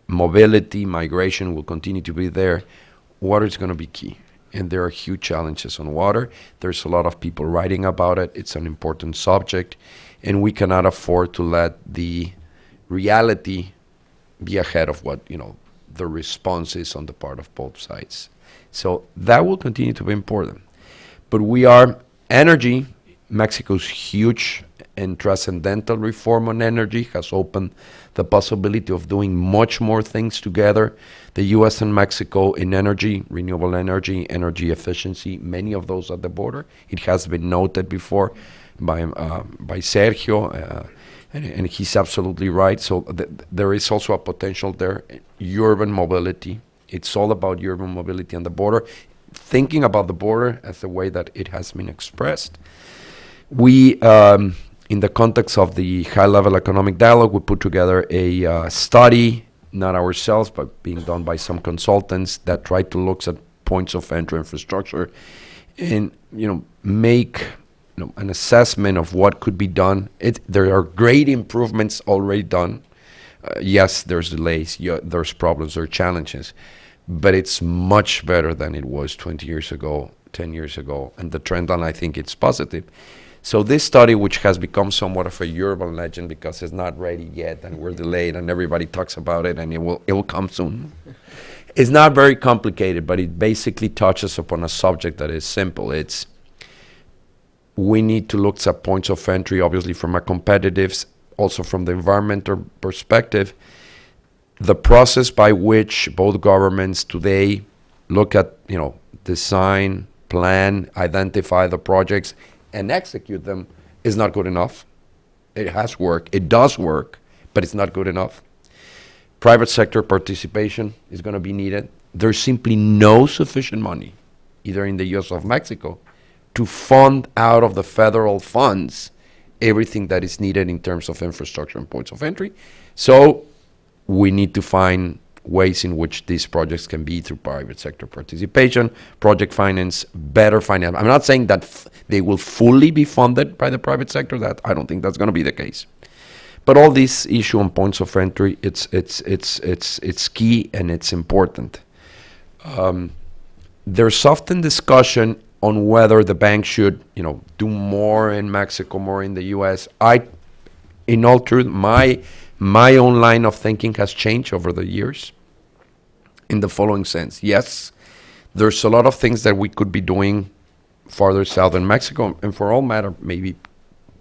[SPEAKER 4] Mobility, migration will continue to be there. Water is going to be key, and there are huge challenges on water. There's a lot of people writing about it. It's an important subject, and we cannot afford to let the reality be ahead of what the response is on the part of both sides. So that will continue to be important. But we are energy. Mexico's huge and transcendental reform on energy has opened the possibility of doing much more things together. The U.S. and Mexico in energy, renewable energy, energy efficiency, many of those at the border. It has been noted before by Sergio, and he's absolutely right. So there is also a potential there. Urban mobility. It's all about urban mobility on the border. Thinking about the border as the way that it has been expressed. We, in the context of the high-level economic dialogue, we put together a study, not ourselves, but being done by some consultants that tried to look at points of entry infrastructure and, make an assessment of what could be done. There are great improvements already done. Yes, there's delays, there's problems, there are challenges, but it's much better than it was 20 years ago, 10 years ago, and the trend line, I think it's positive. So this study, which has become somewhat of a urban legend because it's not ready yet and we're delayed and everybody talks about it and it will come soon. It's not very complicated, but it basically touches upon a subject that is simple. We need to look at points of entry, obviously from a competitive, also from the environmental perspective. The process by which both governments today look at, design, plan, identify the projects, and execute them is not good enough. It has work. It does work, but it's not good enough. Private sector participation is going to be needed. There's simply no sufficient money, either in the U.S. or Mexico, to fund out of the federal funds everything that is needed in terms of infrastructure and points of entry. So we need to find ways in which these projects can be through private sector participation, project finance, better finance. I'm not saying that they will fully be funded by the private sector. That I don't think that's going to be the case. But all this issue on points of entry, it's key and it's important. There's often discussion on whether the bank should, do more in Mexico, more in the U.S. In all truth, my own line of thinking has changed over the years in the following sense. Yes, there's a lot of things that we could be doing farther south in Mexico, and for all matter, maybe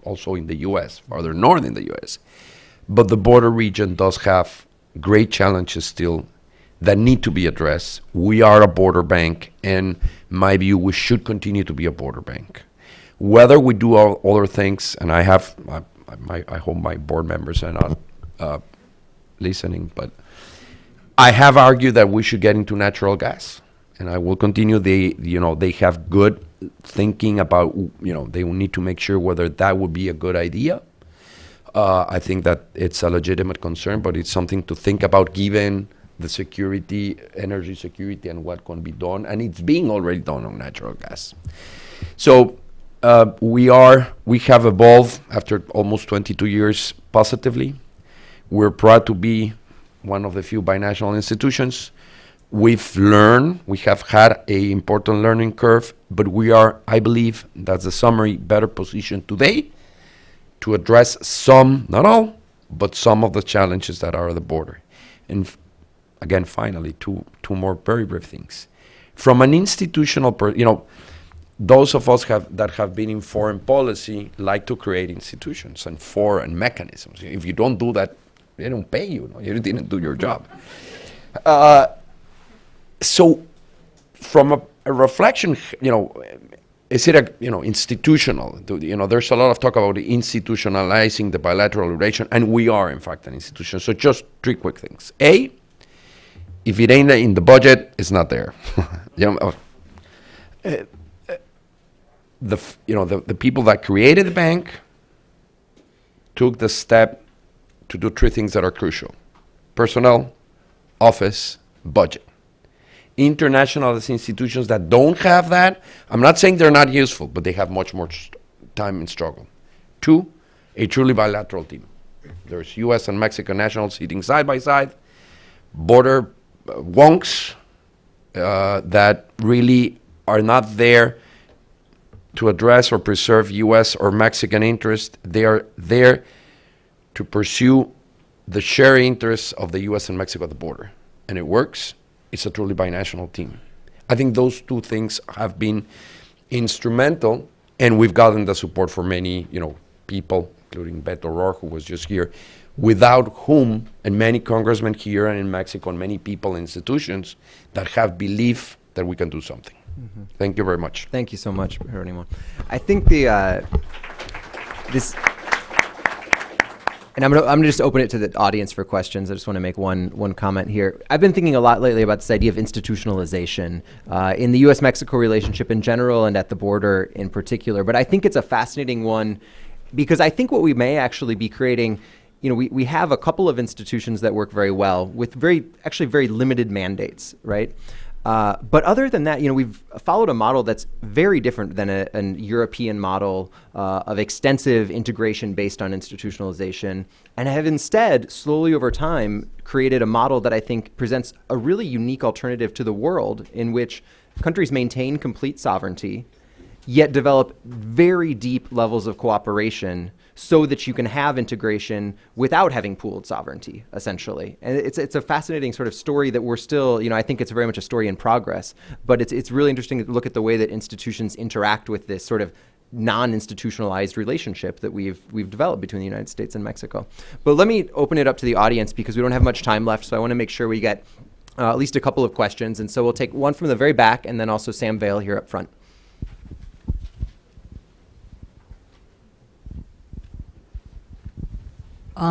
[SPEAKER 4] also in the U.S., farther north in the U.S. But the border region does have great challenges still that need to be addressed. We are a border bank, and in my view, we should continue to be a border bank. Whether we do all other things, and I hope my board members are not listening, but I have argued that we should get into natural gas, and I will continue. They have good thinking about, they will need to make sure whether that would be a good idea. I think that it's a legitimate concern, but it's something to think about given the security, energy security, and what can be done, and it's being already done on natural gas. So we have evolved after almost 22 years positively. We're proud to be one of the few binational institutions. We've learned, we have had a important learning curve, but we are, I believe, that's the summary, better positioned today to address some, not all, but some of the challenges that are at the border. And again, finally, two more very brief things. From an institutional, those of us that have been in foreign policy like to create institutions and foreign mechanisms. If you don't do that, they don't pay you. You didn't do your job. So, from a reflection, is it institutional? There's a lot of talk about institutionalizing the bilateral relation, and we are, in fact, an institution. So, just three quick things. A, if it ain't in the budget, it's not there. The people that created the bank took the step to do three things that are crucial: personnel, office, budget. International institutions that don't have that, I'm not saying they're not useful, but they have much more time and struggle. Two, a truly bilateral team. There's U.S. and Mexican nationals sitting side by side, border wonks that really are not there to address or preserve U.S. or Mexican interests. They are there to pursue the shared interests of the U.S. and Mexico at the border. And it works. It's a truly binational team. I think those two things have been instrumental, and we've gotten the support for many, people, including Beto O'Rourke, who was just here, without whom, and many congressmen here and in Mexico, and many people and institutions that have belief that we can do something. Thank you very much.
[SPEAKER 3] Thank you so much, Geronimo. I think the this, and I'm gonna just open it to the audience for questions. I just want to make one comment here. I've been thinking a lot lately about this idea of institutionalization in the U.S.-Mexico relationship in general and at the border in particular. But I think it's a fascinating one because I think what we may actually be creating. We have a couple of institutions that work very well with very limited mandates, right? But other than that, we've followed a model that's very different than an European model of extensive integration based on institutionalization, and have instead, slowly over time, created a model that I think presents a really unique alternative to the world in which countries maintain complete sovereignty, yet develop very deep levels of cooperation so that you can have integration without having pooled sovereignty, essentially. And it's a fascinating sort of story that we're still, I think it's very much a story in progress, but it's really interesting to look at the way that institutions interact with this sort of non-institutionalized relationship that we've developed between the United States and Mexico. But let me open it up to the audience because we don't have much time left, so I want to make sure we get at least a couple of questions. And so we'll take one from the very back and then also Sam Vale here up front.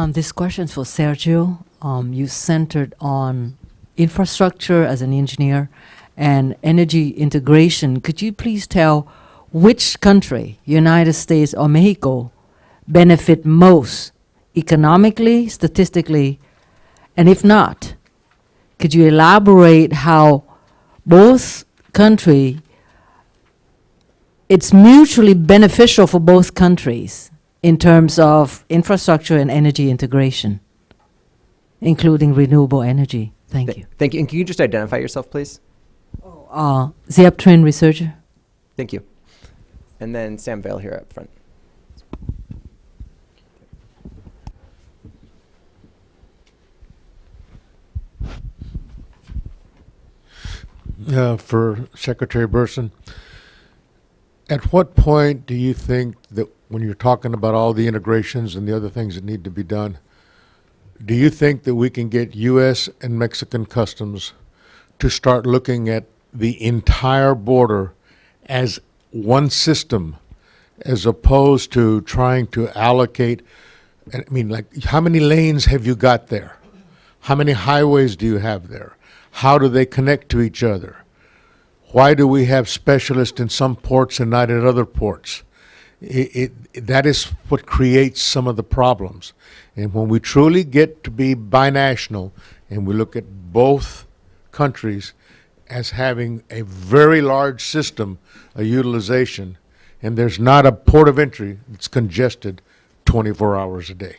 [SPEAKER 5] This question is for Sergio. You centered on infrastructure as an engineer and energy integration. Could you please tell which country, United States or Mexico, benefit most economically, statistically, and if not, could you elaborate how both countries, it's mutually beneficial for both countries in terms of infrastructure and energy integration, including renewable energy? Thank you.
[SPEAKER 3] Thank you. And can you just identify yourself, please?
[SPEAKER 5] Zip Train researcher.
[SPEAKER 3] Thank you. And then Sam Vale here up front.
[SPEAKER 6] For Secretary Bersin, at what point do you think that when you're talking about all the integrations and the other things that need to be done, do you think that we can get U.S. and Mexican customs to start looking at the entire border as one system as opposed to trying to allocate? I mean, like, how many lanes have you got there? How many highways do you have there? How do they connect to each other? Why do we have specialists in some ports and not in other ports? That is what creates some of the problems. And when we truly get to be binational and we look at both countries as having a very large system of utilization, and there's not a port of entry that's congested 24 hours a day.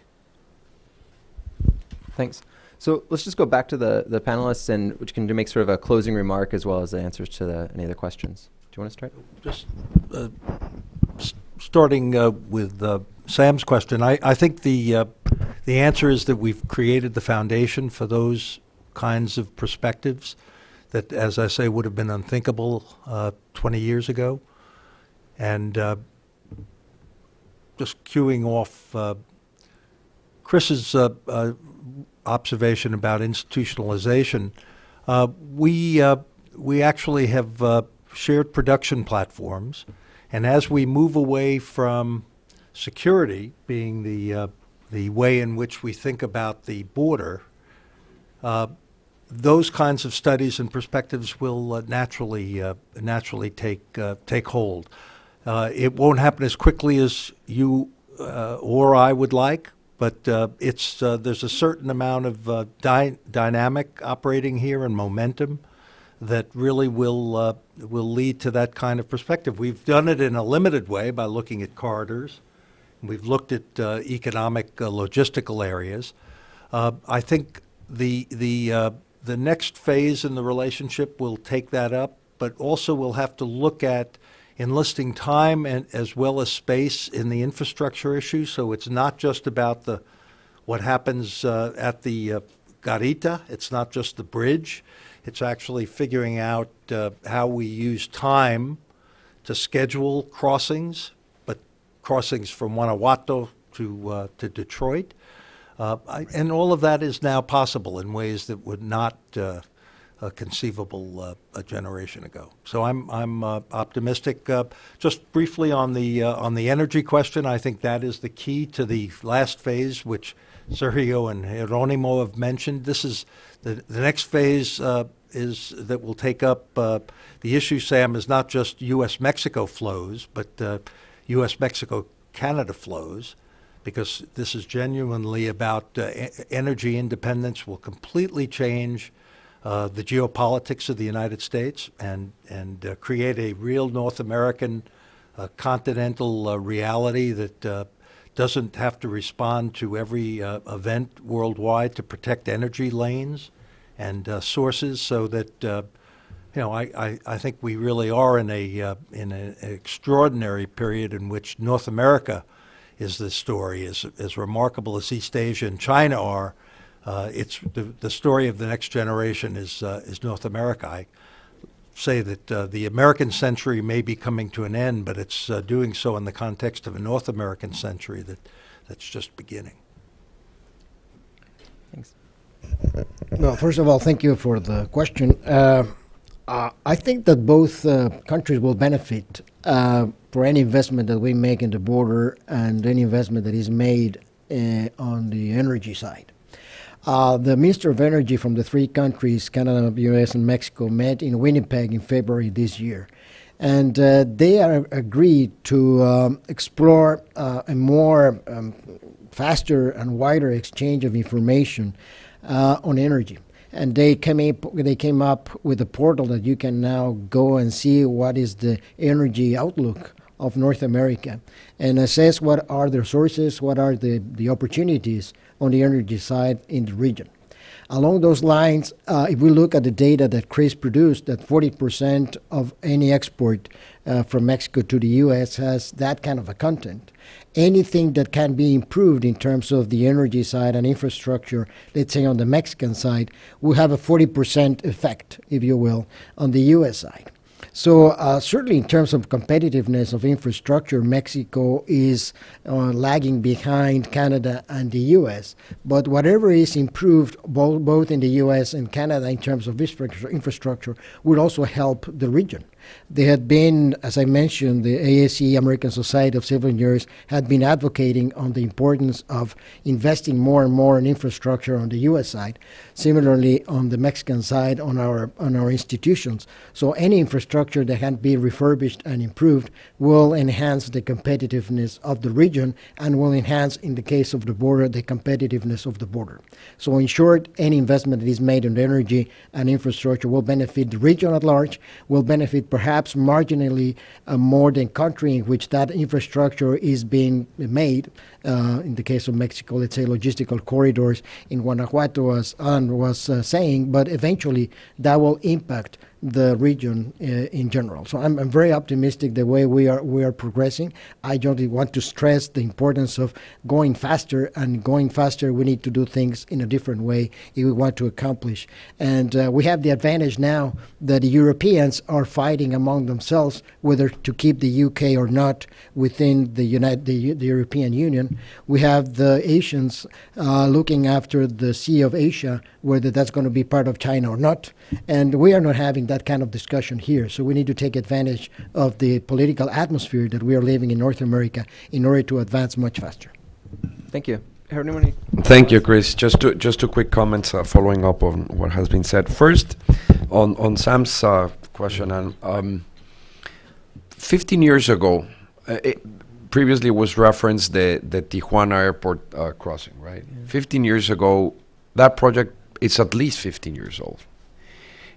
[SPEAKER 3] Thanks. So let's just go back to the panelists, and which can make sort of a closing remark as well as the answers to any of the questions. Do you want to start?
[SPEAKER 1] Just starting with Sam's question, I think the answer is that we've created the foundation for those kinds of perspectives that, as I say, would have been unthinkable 20 years ago. And just cueing off Chris's observation about institutionalization, we actually have shared production platforms, and as we move away from security being the way in which we think about the border, those kinds of studies and perspectives will naturally take hold. It won't happen as quickly as you or I would like, but there's a certain amount of dynamic operating here and momentum that really will lead to that kind of perspective. We've done it in a limited way by looking at corridors. We've looked at economic logistical areas. I think the next phase in the relationship will take that up, but also we'll have to look at enlisting time and as well as space in the infrastructure issue. So it's not just about what happens at the garita. It's not just the bridge. It's actually figuring out how we use time to schedule crossings, but crossings from Guanajuato to Detroit. And all of that is now possible in ways that were not conceivable a generation ago. So I'm optimistic. Just briefly on the energy question, I think that is the key to the last phase, which Sergio and Geronimo have mentioned. This is the next phase is that will take up the issue, Sam, is not just U.S.-Mexico flows, but U.S.-Mexico-Canada flows, because this is genuinely about energy independence will completely change the geopolitics of the United States and create a real North American continental reality that doesn't have to respond to every event worldwide to protect energy lanes and sources, so that I think we really are in an extraordinary period in which North America is the story. As remarkable as East Asia and China are, it's the story of the next generation is North America. I say that the American century may be coming to an end, but it's doing so in the context of a North American century that's just beginning.
[SPEAKER 3] Thanks.
[SPEAKER 2] Well, first of all, thank you for the question. I think that both countries will benefit for any investment that we make in the border and any investment that is made on the energy side. The Minister of Energy from the three countries, Canada, U.S., and Mexico, met in Winnipeg in February this year. And they are agreed to explore a more faster and wider exchange of information on energy. And they came up with a portal that you can now go and see what is the energy outlook of North America and assess what are the sources, what are the opportunities on the energy side in the region. Along those lines, if we look at the data that Chris produced, that 40% of any export from Mexico to the U.S. has that kind of a content. Anything that can be improved in terms of the energy side and infrastructure, let's say on the Mexican side, will have a 40% effect, if you will, on the U.S. side. So certainly in terms of competitiveness of infrastructure, Mexico is lagging behind Canada and the U.S. But whatever is improved both in the U.S. and Canada in terms of infrastructure will also help the region. There had been, as I mentioned, the ASE, American Society of Civil Engineers, had been advocating on the importance of investing more and more in infrastructure on the U.S. side. Similarly, on the Mexican side, on our institutions. So any infrastructure that can be refurbished and improved will enhance the competitiveness of the region and will enhance, in the case of the border, the competitiveness of the border. So in short, any investment that is made in energy and infrastructure will benefit the region at large, will benefit perhaps marginally more than country in which that infrastructure is being made. In the case of Mexico, let's say logistical corridors in Guanajuato, as Alan was saying, but eventually that will impact the region in general. So I'm very optimistic the way we are progressing. I just want to stress the importance of going faster, and going faster we need to do things in a different way if we want to accomplish. And we have the advantage now that the Europeans are fighting among themselves whether to keep the UK or not within the European Union. We have the Asians looking after the Sea of Asia, whether that's going to be part of China or not. And we are not having that kind of discussion here. So we need to take advantage of the political atmosphere that we are living in North America in order to advance much faster.
[SPEAKER 3] Thank you. Geronimo?
[SPEAKER 4] Thank you, Chris. Just two quick comments following up on what has been said. First, on Sam's question, and 15 years ago, previously was referenced the Tijuana airport crossing, right? Yeah. 15 years ago, that project is at least 15 years old.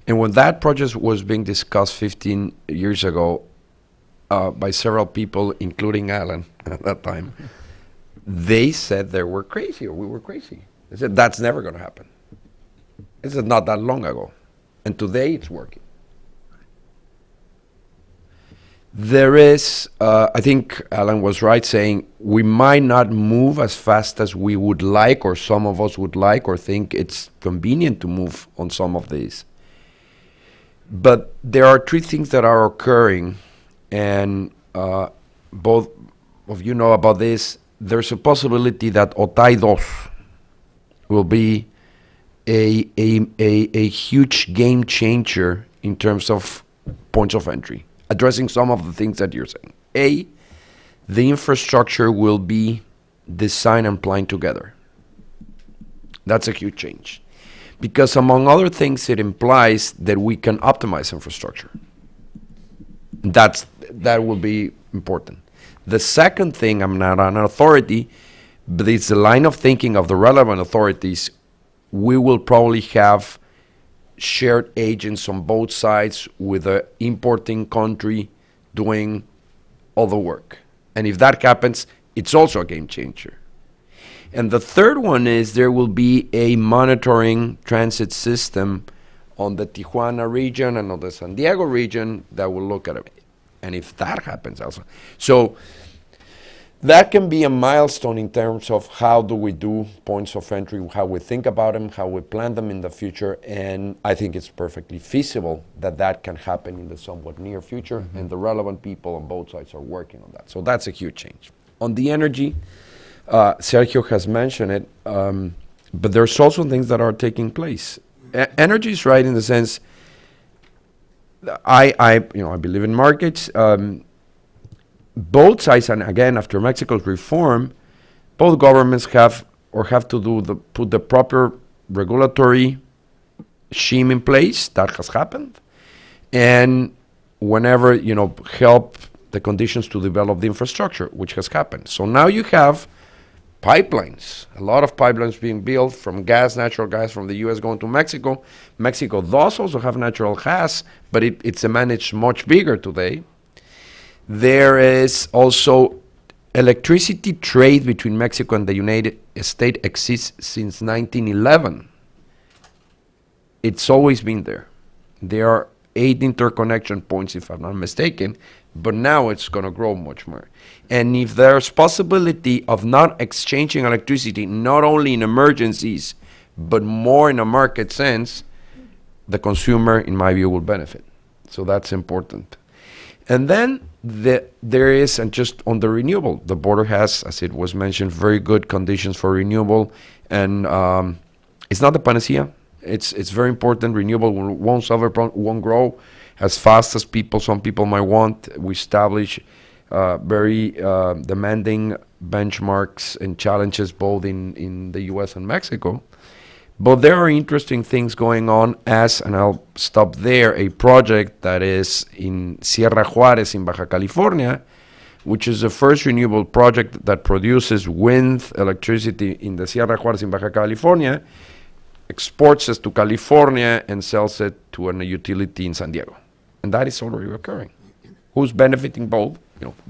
[SPEAKER 4] And when that project was being discussed 15 years ago by several people, including Alan at that time, they said they were crazy, or we were crazy. They said, that's never going to happen. This is not that long ago. And today it's working. There is, I think Alan was right saying, we might not move as fast as we would like, or some of us would like, or think it's convenient to move on some of these. But there are three things that are occurring, and both of you know about this. there's a possibility that Otay 2 will be a huge game changer in terms of points of entry, addressing some of the things that you're saying. The infrastructure will be designed and planned together. That's a huge change. Because among other things, it implies that we can optimize infrastructure. That will be important. The second thing, I'm not an authority, but it's the line of thinking of the relevant authorities. We will probably have shared agents on both sides with the importing country doing all the work. And if that happens, it's also a game changer. And the third one is there will be a monitoring transit system on the Tijuana region and on the San Diego region that will look at it. And if that happens also. So that can be a milestone in terms of how do we do points of entry, how we think about them, how we plan them in the future. And I think it's perfectly feasible that that can happen in the somewhat near future. And the relevant people on both sides are working on that. So that's a huge change. On the energy, Sergio has mentioned it, but there's also things that are taking place. Energy is right in the sense, I believe in markets. Both sides, and again, after Mexico's reform, both governments have to put the proper regulatory scheme in place. That has happened, and whenever help the conditions to develop the infrastructure, which has happened. So now you have pipelines, a lot of pipelines being built from natural gas from the U.S. going to Mexico. Mexico does also have natural gas, but it's managed much bigger today. There is also electricity trade between Mexico and the United States exists since 1911. It's always been there. There are 8 interconnection points, if I'm not mistaken, but now it's going to grow much more. And if there's possibility of not exchanging electricity, not only in emergencies, but more in a market sense, the consumer, in my view, will benefit. So that's important. And then there is, and just on the renewable, the border has, as it was mentioned, very good conditions for renewable. And it's not the panacea. It's very important. Renewable won't grow as fast as some people might want. We establish very demanding benchmarks and challenges both in the U.S. and Mexico. But there are interesting things going on and I'll stop there, a project that is in Sierra Juárez in Baja California, which is the first renewable project that produces wind electricity in the Sierra Juárez in Baja California, exports it to California and sells it to a utility in San Diego. And that is already occurring. Who's benefiting both?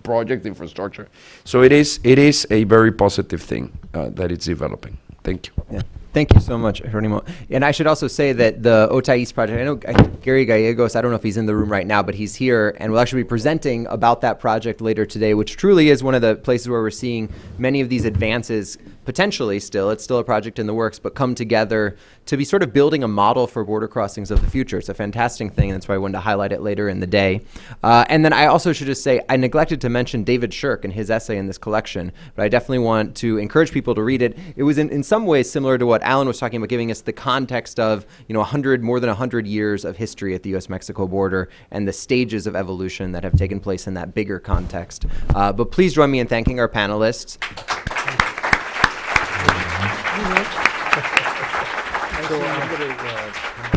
[SPEAKER 4] Project infrastructure. So it is a very positive thing that it's developing. Thank you.
[SPEAKER 3] Yeah. Thank you so much, Geronimo. And I should also say that the Otay East project, I think Gary Gallegos, I don't know if he's in the room right now, but he's here and will actually be presenting about that project later today, which truly is one of the places where we're seeing many of these advances potentially still. It's still a project in the works, but come together to be sort of building a model for border crossings of the future. It's a fantastic thing, and that's why I wanted to highlight it later in the day. And then I also should just say, I neglected to mention David Shirk and his essay in this collection, but I definitely want to encourage people to read it. It was in some ways similar to what Alan was talking about, giving us the context of more than 100 years of history at the U.S.-Mexico border and the stages of evolution that have taken place in that bigger context. But please join me in thanking our panelists.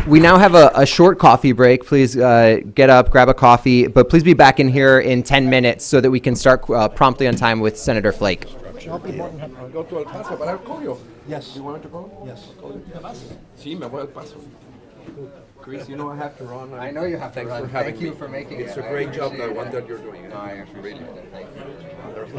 [SPEAKER 3] We now have a short coffee break. Please get up, grab a coffee, but please be back in here in 10 minutes so that we can start promptly on time with Senator Flake.
[SPEAKER 4] Go to El Paso, but I'll call you.
[SPEAKER 1] Yes.
[SPEAKER 4] You want to go?
[SPEAKER 1] Yes.
[SPEAKER 4] Sí, me voy al Paso. Chris, I have to run.
[SPEAKER 3] I know you have to run.
[SPEAKER 4] For having
[SPEAKER 3] Thank you
[SPEAKER 4] me.
[SPEAKER 3] for making
[SPEAKER 4] It's
[SPEAKER 3] it.
[SPEAKER 4] a great job, the one that you're doing.
[SPEAKER 3] No, I appreciate it. Thank you.
[SPEAKER 4] There's